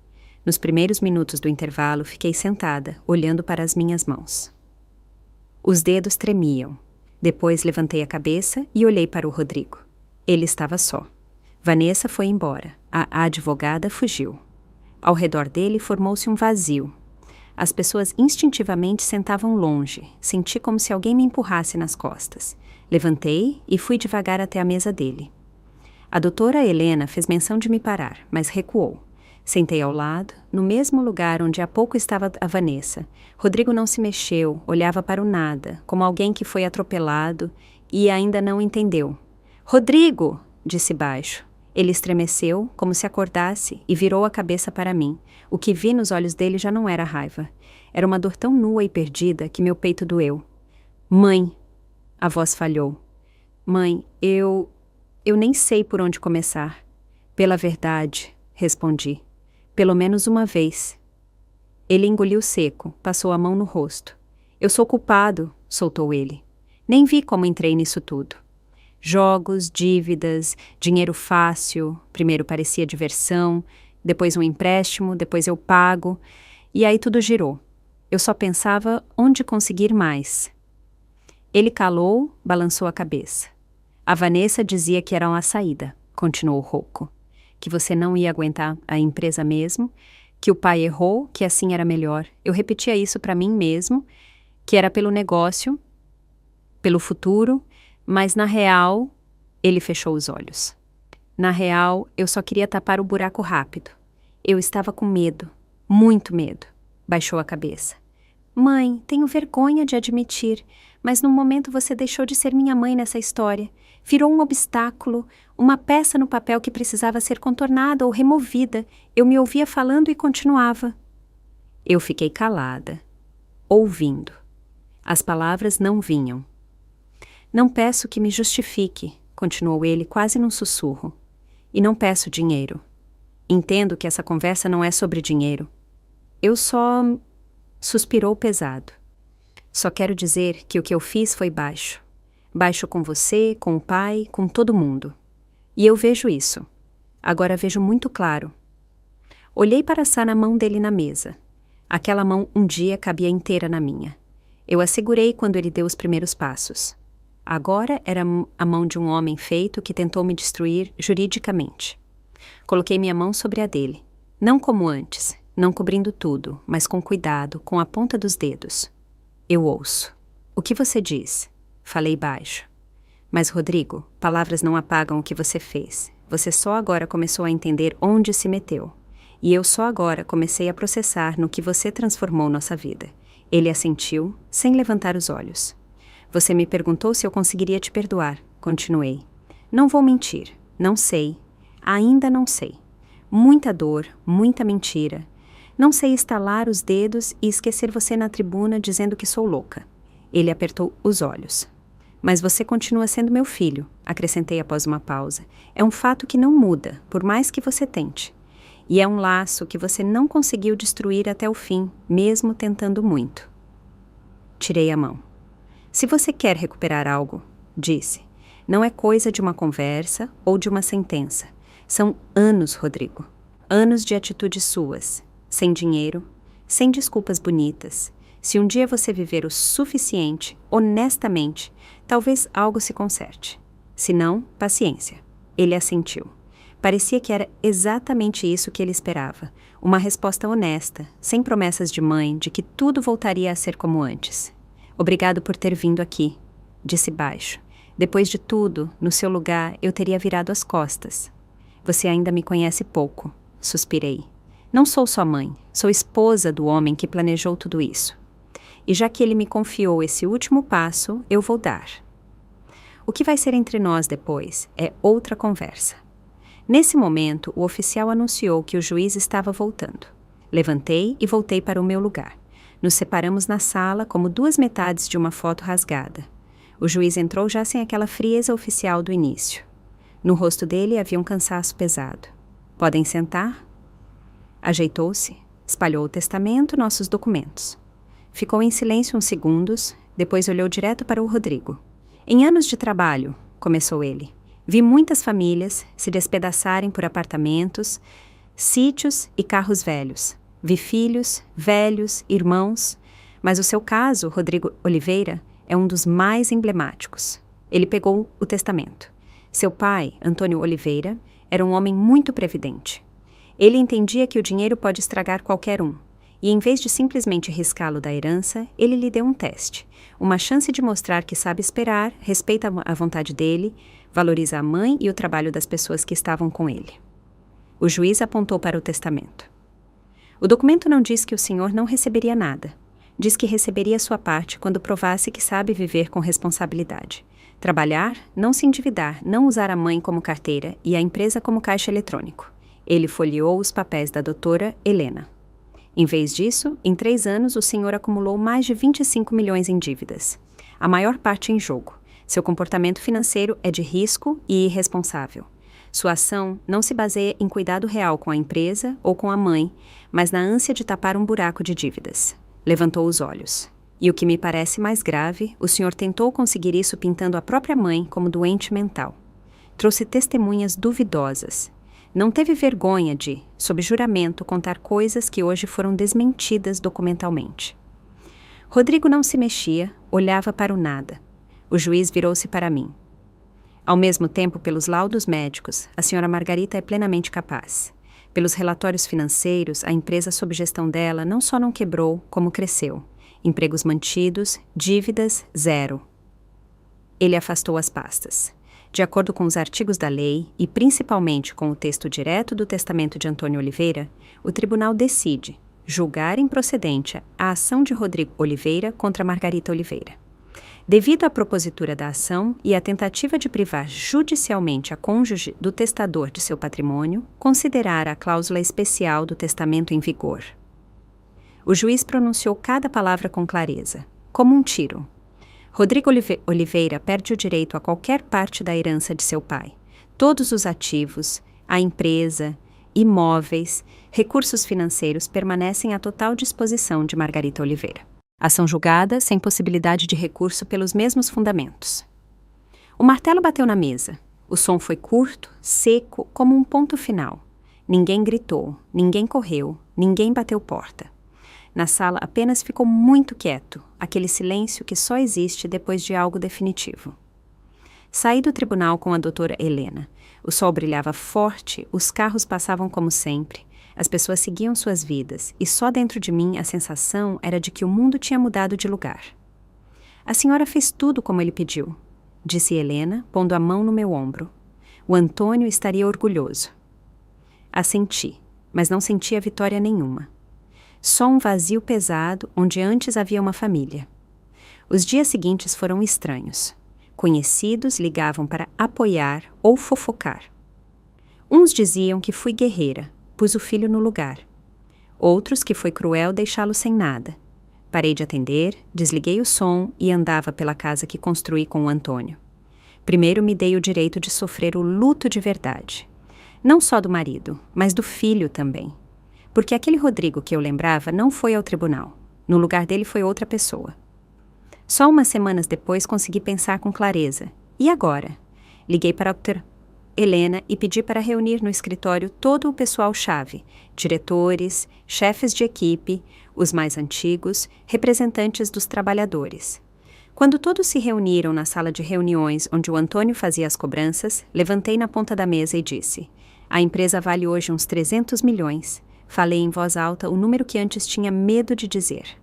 A: Nos primeiros minutos do intervalo, fiquei sentada, olhando para as minhas mãos. Os dedos tremiam. Depois levantei a cabeça e olhei para o Rodrigo. Ele estava só. Vanessa foi embora. A advogada fugiu. Ao redor dele formou-se um vazio. As pessoas instintivamente sentavam longe. Senti como se alguém me empurrasse nas costas. Levantei e fui devagar até a mesa dele. A doutora Helena fez menção de me parar, mas recuou. Sentei ao lado, no mesmo lugar onde há pouco estava a Vanessa. Rodrigo não se mexeu, olhava para o nada, como alguém que foi atropelado e ainda não entendeu. «Rodrigo!» disse baixo. Ele estremeceu, como se acordasse, e virou a cabeça para mim. O que vi nos olhos dele já não era raiva. Era uma dor tão nua e perdida que meu peito doeu. «Mãe!» A voz falhou. «Mãe, eu nem sei por onde começar.» «Pela verdade», respondi. «Pelo menos uma vez.» Ele engoliu seco, passou a mão no rosto. «Eu sou culpado», soltou ele. Nem vi como entrei nisso tudo. Jogos, dívidas, dinheiro fácil, primeiro parecia diversão, depois um empréstimo, depois eu pago, e aí tudo girou. Eu só pensava onde conseguir mais. Ele calou, balançou a cabeça. A Vanessa dizia que era uma saída, continuou rouco. Que você não ia aguentar a empresa mesmo, que o pai errou, que assim era melhor. Eu repetia isso para mim mesmo, que era pelo negócio, pelo futuro, mas na real, ele fechou os olhos. Na real, eu só queria tapar o buraco rápido. Eu estava com medo, muito medo. Baixou a cabeça. Mãe, tenho vergonha de admitir, mas no momento você deixou de ser minha mãe nessa história. Virou um obstáculo, uma peça no papel que precisava ser contornada ou removida. Eu me ouvia falando e continuava. Eu fiquei calada, ouvindo. As palavras não vinham. Não peço que me justifique, continuou ele quase num sussurro. E não peço dinheiro. Entendo que essa conversa não é sobre dinheiro. Eu só... Suspirou pesado. Só quero dizer que o que eu fiz foi baixo. Baixo com você, com o pai, com todo mundo. E eu vejo isso. Agora vejo muito claro. Olhei para a mão dele na mesa. Aquela mão um dia cabia inteira na minha. Eu a segurei quando ele deu os primeiros passos. Agora era a mão de um homem feito que tentou me destruir juridicamente. Coloquei minha mão sobre a dele. Não como antes, não cobrindo tudo, mas com cuidado, com a ponta dos dedos. Eu ouço. O que você diz? Falei baixo. Mas, Rodrigo, palavras não apagam o que você fez. Você só agora começou a entender onde se meteu. E eu só agora comecei a processar no que você transformou nossa vida. Ele assentiu, sem levantar os olhos. Você me perguntou se eu conseguiria te perdoar. Continuei. Não vou mentir. Não sei. Ainda não sei. Muita dor, muita mentira. Não sei estalar os dedos e esquecer você na tribuna dizendo que sou louca. Ele apertou os olhos. Mas você continua sendo meu filho, acrescentei após uma pausa. É um fato que não muda, por mais que você tente. E é um laço que você não conseguiu destruir até o fim, mesmo tentando muito. Tirei a mão. Se você quer recuperar algo, disse, não é coisa de uma conversa ou de uma sentença. São anos, Rodrigo. Anos de atitudes suas, sem dinheiro, sem desculpas bonitas. Se um dia você viver o suficiente, honestamente, talvez algo se conserte. Se não, paciência. Ele assentiu. Parecia que era exatamente isso que ele esperava. Uma resposta honesta, sem promessas de mãe de que tudo voltaria a ser como antes. Obrigado por ter vindo aqui, disse baixo. Depois de tudo, no seu lugar, eu teria virado as costas. Você ainda me conhece pouco, suspirei. Não sou sua mãe, sou esposa do homem que planejou tudo isso. E já que ele me confiou esse último passo, eu vou dar. O que vai ser entre nós depois é outra conversa. Nesse momento, o oficial anunciou que o juiz estava voltando. Levantei e voltei para o meu lugar. Nos separamos na sala como duas metades de uma foto rasgada. O juiz entrou já sem aquela frieza oficial do início. No rosto dele havia um cansaço pesado. Podem sentar? Ajeitou-se, espalhou o testamento, nossos documentos. Ficou em silêncio uns segundos, depois olhou direto para o Rodrigo. Em anos de trabalho, começou ele, vi muitas famílias se despedaçarem por apartamentos, sítios e carros velhos. Vi filhos, velhos, irmãos, mas o seu caso, Rodrigo Oliveira, é um dos mais emblemáticos. Ele pegou o testamento. Seu pai, Antônio Oliveira, era um homem muito previdente. Ele entendia que o dinheiro pode estragar qualquer um, e em vez de simplesmente riscá-lo da herança, ele lhe deu um teste, uma chance de mostrar que sabe esperar, respeita a vontade dele, valoriza a mãe e o trabalho das pessoas que estavam com ele. O juiz apontou para o testamento. O documento não diz que o senhor não receberia nada. Diz que receberia sua parte quando provasse que sabe viver com responsabilidade. Trabalhar, não se endividar, não usar a mãe como carteira e a empresa como caixa eletrônico. Ele folheou os papéis da doutora Helena. Em vez disso, em 3 anos o senhor acumulou mais de 25 milhões em dívidas. A maior parte em jogo. Seu comportamento financeiro é de risco e irresponsável. Sua ação não se baseia em cuidado real com a empresa ou com a mãe, mas na ânsia de tapar um buraco de dívidas. Levantou os olhos. E o que me parece mais grave, o senhor tentou conseguir isso pintando a própria mãe como doente mental. Trouxe testemunhas duvidosas. Não teve vergonha de, sob juramento, contar coisas que hoje foram desmentidas documentalmente. Rodrigo não se mexia, olhava para o nada. O juiz virou-se para mim. Ao mesmo tempo, pelos laudos médicos, a senhora Margarita é plenamente capaz. Pelos relatórios financeiros, a empresa sob gestão dela não só não quebrou, como cresceu. Empregos mantidos, dívidas, 0. Ele afastou as pastas. De acordo com os artigos da lei, e principalmente com o texto direto do testamento de Antônio Oliveira, o tribunal decide julgar improcedente a ação de Rodrigo Oliveira contra Margarita Oliveira. Devido à propositura da ação e à tentativa de privar judicialmente a cônjuge do testador de seu patrimônio, considerar a cláusula especial do testamento em vigor. O juiz pronunciou cada palavra com clareza, como um tiro. Rodrigo Oliveira perde o direito a qualquer parte da herança de seu pai. Todos os ativos, a empresa, imóveis, recursos financeiros permanecem à total disposição de Margarita Oliveira. Ação julgada sem possibilidade de recurso pelos mesmos fundamentos. O martelo bateu na mesa. O som foi curto, seco, como um ponto final. Ninguém gritou, ninguém correu, ninguém bateu porta. Na sala apenas ficou muito quieto, aquele silêncio que só existe depois de algo definitivo. Saí do tribunal com a doutora Helena. O sol brilhava forte, os carros passavam como sempre. As pessoas seguiam suas vidas, e só dentro de mim a sensação era de que o mundo tinha mudado de lugar. A senhora fez tudo como ele pediu, disse Helena, pondo a mão no meu ombro. O Antônio estaria orgulhoso. Assenti, mas não sentia vitória nenhuma. Só um vazio pesado onde antes havia uma família. Os dias seguintes foram estranhos. Conhecidos ligavam para apoiar ou fofocar. Uns diziam que fui guerreira, pus o filho no lugar. Outros que foi cruel deixá-lo sem nada. Parei de atender, desliguei o som e andava pela casa que construí com o Antônio. Primeiro me dei o direito de sofrer o luto de verdade. Não só do marido, mas do filho também. Porque aquele Rodrigo que eu lembrava não foi ao tribunal. No lugar dele foi outra pessoa. Só umas semanas depois consegui pensar com clareza. E agora? Liguei para a Dra. Helena e pedi para reunir no escritório todo o pessoal-chave, diretores, chefes de equipe, os mais antigos, representantes dos trabalhadores. Quando todos se reuniram na sala de reuniões onde o Antônio fazia as cobranças, levantei na ponta da mesa e disse: a empresa vale hoje uns 300 milhões. Falei em voz alta o número que antes tinha medo de dizer.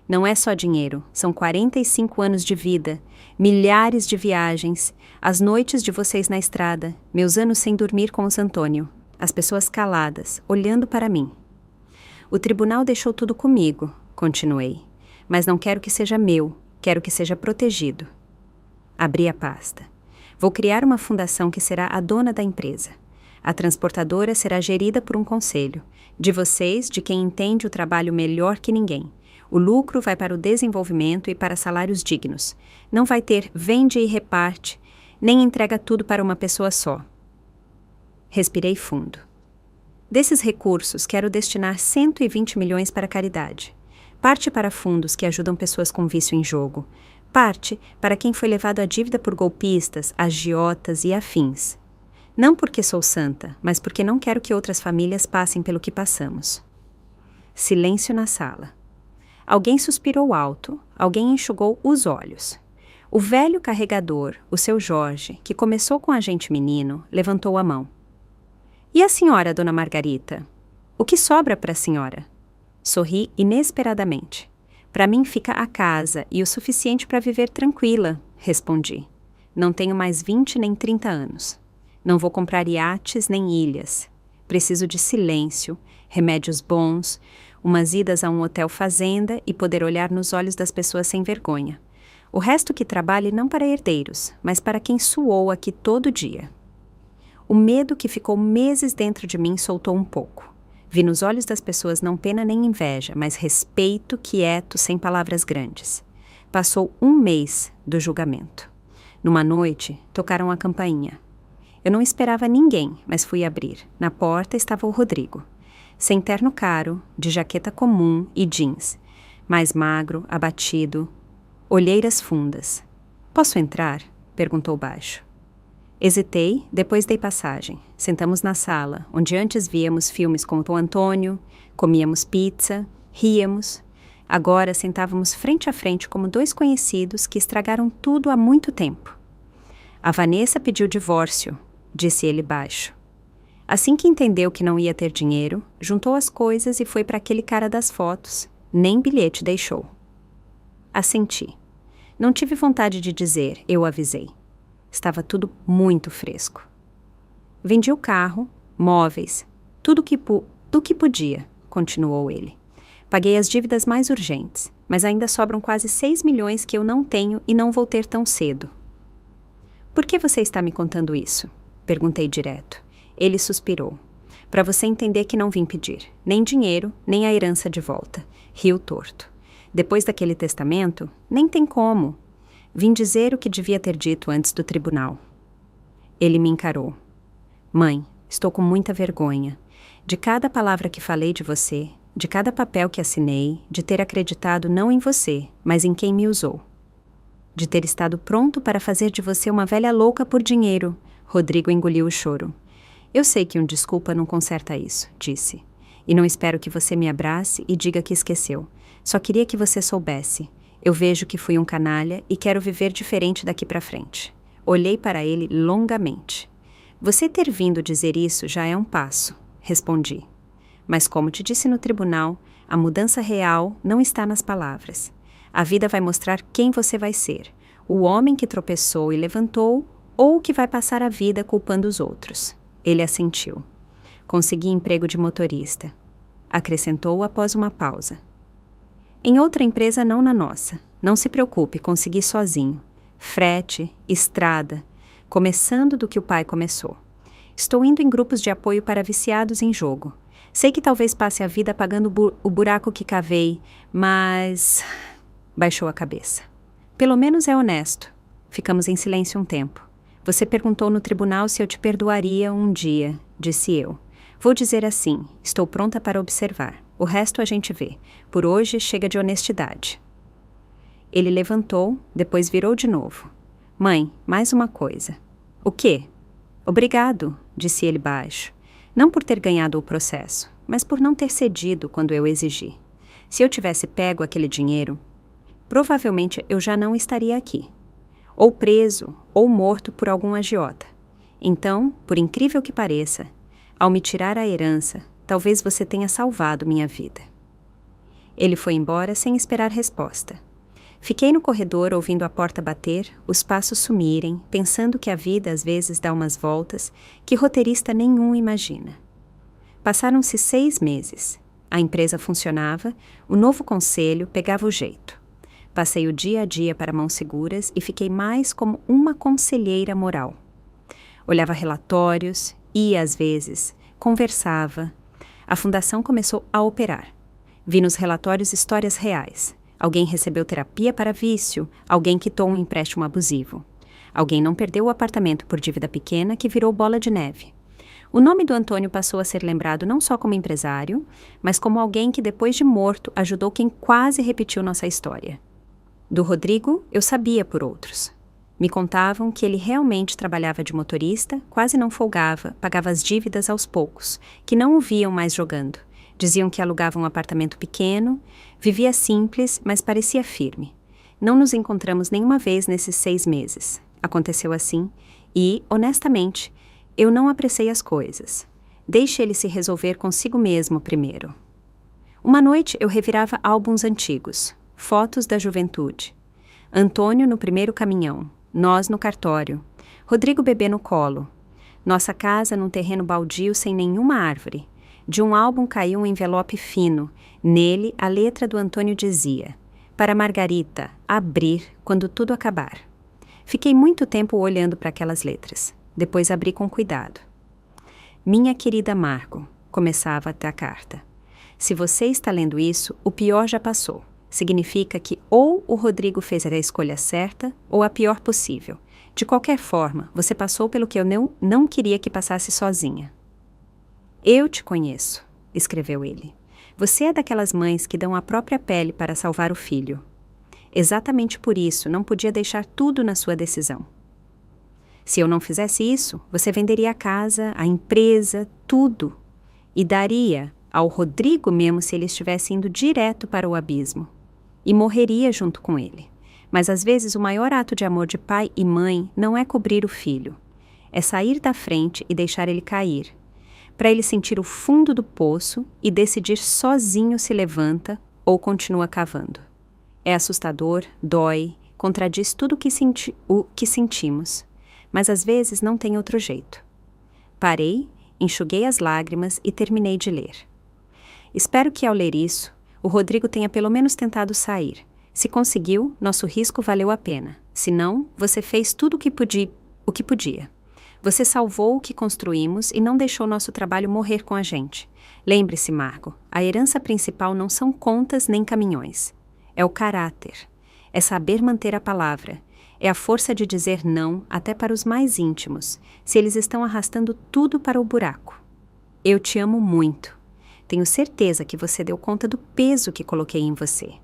A: Não é só dinheiro, são 45 anos de vida, milhares de viagens, as noites de vocês na estrada, meus anos sem dormir com os Antônio, as pessoas caladas, olhando para mim. O tribunal deixou tudo comigo, continuei, mas não quero que seja meu, quero que seja protegido. Abri a pasta. Vou criar uma fundação que será a dona da empresa. A transportadora será gerida por um conselho, de vocês, de quem entende o trabalho melhor que ninguém. O lucro vai para o desenvolvimento e para salários dignos. Não vai ter vende e reparte, nem entrega tudo para uma pessoa só. Respirei fundo. Desses recursos, quero destinar 120 milhões para caridade. Parte para fundos que ajudam pessoas com vício em jogo. Parte para quem foi levado à dívida por golpistas, agiotas e afins. Não porque sou santa, mas porque não quero que outras famílias passem pelo que passamos. Silêncio na sala. Alguém suspirou alto, alguém enxugou os olhos. O velho carregador, o seu Jorge, que começou com a gente menino, levantou a mão. E a senhora, dona Margarita? O que sobra para a senhora? Sorri inesperadamente. Para mim fica a casa e o suficiente para viver tranquila, respondi. Não tenho mais 20 nem 30 anos. Não vou comprar iates nem ilhas. Preciso de silêncio, remédios bons, umas idas a um hotel fazenda e poder olhar nos olhos das pessoas sem vergonha. O resto que trabalhe não para herdeiros, mas para quem suou aqui todo dia. O medo que ficou meses dentro de mim soltou um pouco. Vi nos olhos das pessoas não pena nem inveja, mas respeito quieto, sem palavras grandes. Passou um mês do julgamento. Numa noite, tocaram a campainha. Eu não esperava ninguém, mas fui abrir. Na porta estava o Rodrigo. Sem terno caro, de jaqueta comum e jeans. Mais magro, abatido. Olheiras fundas. Posso entrar? Perguntou baixo. Hesitei, depois dei passagem. Sentamos na sala, onde antes víamos filmes com o Antônio, comíamos pizza, ríamos. Agora sentávamos frente a frente como dois conhecidos que estragaram tudo há muito tempo. A Vanessa pediu divórcio, disse ele baixo. Assim que entendeu que não ia ter dinheiro, juntou as coisas e foi para aquele cara das fotos. Nem bilhete deixou. Assenti. Não tive vontade de dizer, eu avisei. Estava tudo muito fresco. Vendi o carro, móveis, tudo que podia, continuou ele. Paguei as dívidas mais urgentes, mas ainda sobram quase 6 milhões que eu não tenho e não vou ter tão cedo. Por que você está me contando isso? Perguntei direto. Ele suspirou. Para você entender que não vim pedir, nem dinheiro, nem a herança de volta. Riu torto. Depois daquele testamento, nem tem como. Vim dizer o que devia ter dito antes do tribunal. Ele me encarou. Mãe, estou com muita vergonha. De cada palavra que falei de você, de cada papel que assinei, de ter acreditado não em você, mas em quem me usou. De ter estado pronto para fazer de você uma velha louca por dinheiro. Rodrigo engoliu o choro. Eu sei que um desculpa não conserta isso, disse. E não espero que você me abrace e diga que esqueceu. Só queria que você soubesse. Eu vejo que fui um canalha e quero viver diferente daqui para frente. Olhei para ele longamente. Você ter vindo dizer isso já é um passo, respondi. Mas como te disse no tribunal, a mudança real não está nas palavras. A vida vai mostrar quem você vai ser. O homem que tropeçou e levantou ou que vai passar a vida culpando os outros. Ele assentiu. Consegui emprego de motorista. Acrescentou após uma pausa. Em outra empresa, não na nossa. Não se preocupe, consegui sozinho. Frete, estrada, começando do que o pai começou. Estou indo em grupos de apoio para viciados em jogo. Sei que talvez passe a vida pagando o buraco que cavei, mas... Baixou a cabeça. Pelo menos é honesto. Ficamos em silêncio um tempo. Você perguntou no tribunal se eu te perdoaria um dia, disse eu. Vou dizer assim, estou pronta para observar. O resto a gente vê. Por hoje chega de honestidade. Ele levantou, depois virou de novo. Mãe, mais uma coisa. O quê? Obrigado, disse ele baixo. Não por ter ganhado o processo, mas por não ter cedido quando eu exigi. Se eu tivesse pego aquele dinheiro, provavelmente eu já não estaria aqui. Ou preso, ou morto por algum agiota. Então, por incrível que pareça, ao me tirar a herança, talvez você tenha salvado minha vida. Ele foi embora sem esperar resposta. Fiquei no corredor ouvindo a porta bater, os passos sumirem, pensando que a vida às vezes dá umas voltas que roteirista nenhum imagina. Passaram-se 6 meses. A empresa funcionava, o novo conselho pegava o jeito. Passei o dia a dia para mãos seguras e fiquei mais como uma conselheira moral. Olhava relatórios, ia às vezes, conversava. A fundação começou a operar. Vi nos relatórios histórias reais. Alguém recebeu terapia para vício, alguém quitou um empréstimo abusivo. Alguém não perdeu o apartamento por dívida pequena que virou bola de neve. O nome do Antônio passou a ser lembrado não só como empresário, mas como alguém que depois de morto ajudou quem quase repetiu nossa história. Do Rodrigo, eu sabia por outros. Me contavam que ele realmente trabalhava de motorista, quase não folgava, pagava as dívidas aos poucos, que não o viam mais jogando. Diziam que alugava um apartamento pequeno, vivia simples, mas parecia firme. Não nos encontramos nenhuma vez nesses 6 meses. Aconteceu assim e, honestamente, eu não apressei as coisas. Deixe ele se resolver consigo mesmo primeiro. Uma noite eu revirava álbuns antigos, fotos da juventude. Antônio no primeiro caminhão, nós no cartório, Rodrigo bebê no colo, nossa casa num terreno baldio sem nenhuma árvore. De um álbum caiu um envelope fino. Nele, a letra do Antônio dizia: para Margarita, abrir quando tudo acabar. Fiquei muito tempo olhando para aquelas letras. Depois abri com cuidado. Minha querida Margo, começava a carta. Se você está lendo isso, o pior já passou. Significa que ou o Rodrigo fez a escolha certa ou a pior possível. De qualquer forma, você passou pelo que eu não queria que passasse sozinha. Eu te conheço, escreveu ele. Você é daquelas mães que dão a própria pele para salvar o filho. Exatamente por isso, não podia deixar tudo na sua decisão. Se eu não fizesse isso, você venderia a casa, a empresa, tudo. E daria ao Rodrigo mesmo se ele estivesse indo direto para o abismo. E morreria junto com ele. Mas às vezes o maior ato de amor de pai e mãe não é cobrir o filho. É sair da frente e deixar ele cair. Para ele sentir o fundo do poço e decidir sozinho se levanta ou continua cavando. É assustador, dói, contradiz tudo o que sentimos. Mas às vezes não tem outro jeito. Parei, enxuguei as lágrimas e terminei de ler. Espero que ao ler isso, o Rodrigo tenha pelo menos tentado sair. Se conseguiu, nosso risco valeu a pena. Se não, você fez tudo o que podia. Você salvou o que construímos e não deixou nosso trabalho morrer com a gente. Lembre-se, Margo, a herança principal não são contas nem caminhões. É o caráter. É saber manter a palavra. É a força de dizer não até para os mais íntimos, se eles estão arrastando tudo para o buraco. Eu te amo muito. Tenho certeza que você deu conta do peso que coloquei em você.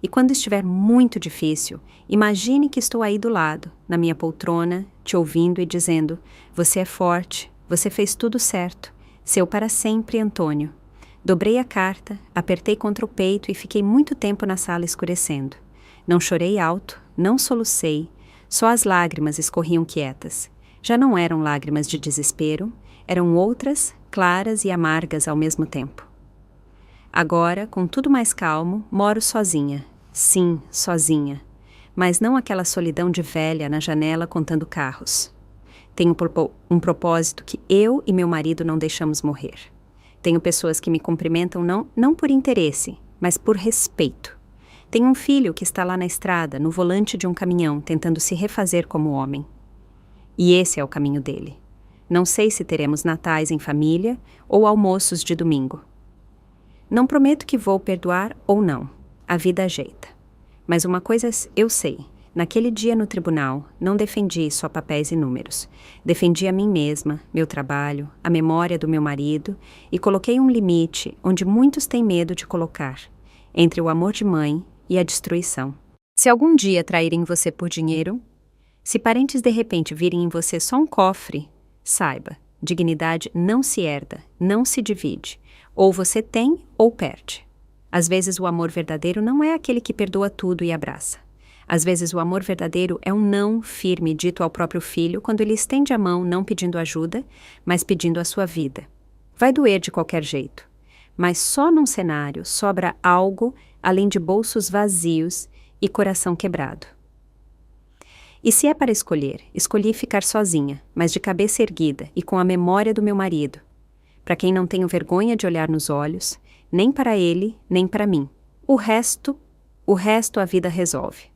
A: E quando estiver muito difícil, imagine que estou aí do lado, na minha poltrona, te ouvindo e dizendo: você é forte, você fez tudo certo. Seu para sempre, Antônio. Dobrei a carta, apertei contra o peito e fiquei muito tempo na sala escurecendo. Não chorei alto, não solucei, só as lágrimas escorriam quietas. Já não eram lágrimas de desespero, eram outras, claras e amargas ao mesmo tempo. Agora, com tudo mais calmo, moro sozinha. Sim, sozinha. Mas não aquela solidão de velha na janela contando carros. Tenho um propósito que eu e meu marido não deixamos morrer. Tenho pessoas que me cumprimentam não por interesse, mas por respeito. Tenho um filho que está lá na estrada, no volante de um caminhão, tentando se refazer como homem. E esse é o caminho dele. Não sei se teremos natais em família ou almoços de domingo. Não prometo que vou perdoar ou não. A vida ajeita. Mas uma coisa eu sei. Naquele dia no tribunal, não defendi só papéis e números. Defendi a mim mesma, meu trabalho, a memória do meu marido e coloquei um limite onde muitos têm medo de colocar, entre o amor de mãe e a destruição. Se algum dia traírem você por dinheiro, se parentes de repente virem em você só um cofre, saiba, dignidade não se herda, não se divide. Ou você tem ou perde. Às vezes o amor verdadeiro não é aquele que perdoa tudo e abraça. Às vezes o amor verdadeiro é um não firme dito ao próprio filho quando ele estende a mão não pedindo ajuda, mas pedindo a sua vida. Vai doer de qualquer jeito, mas só num cenário sobra algo além de bolsos vazios e coração quebrado. E se é para escolher, escolhi ficar sozinha, mas de cabeça erguida e com a memória do meu marido, para quem não tenho vergonha de olhar nos olhos, nem para ele, nem para mim. O resto a vida resolve.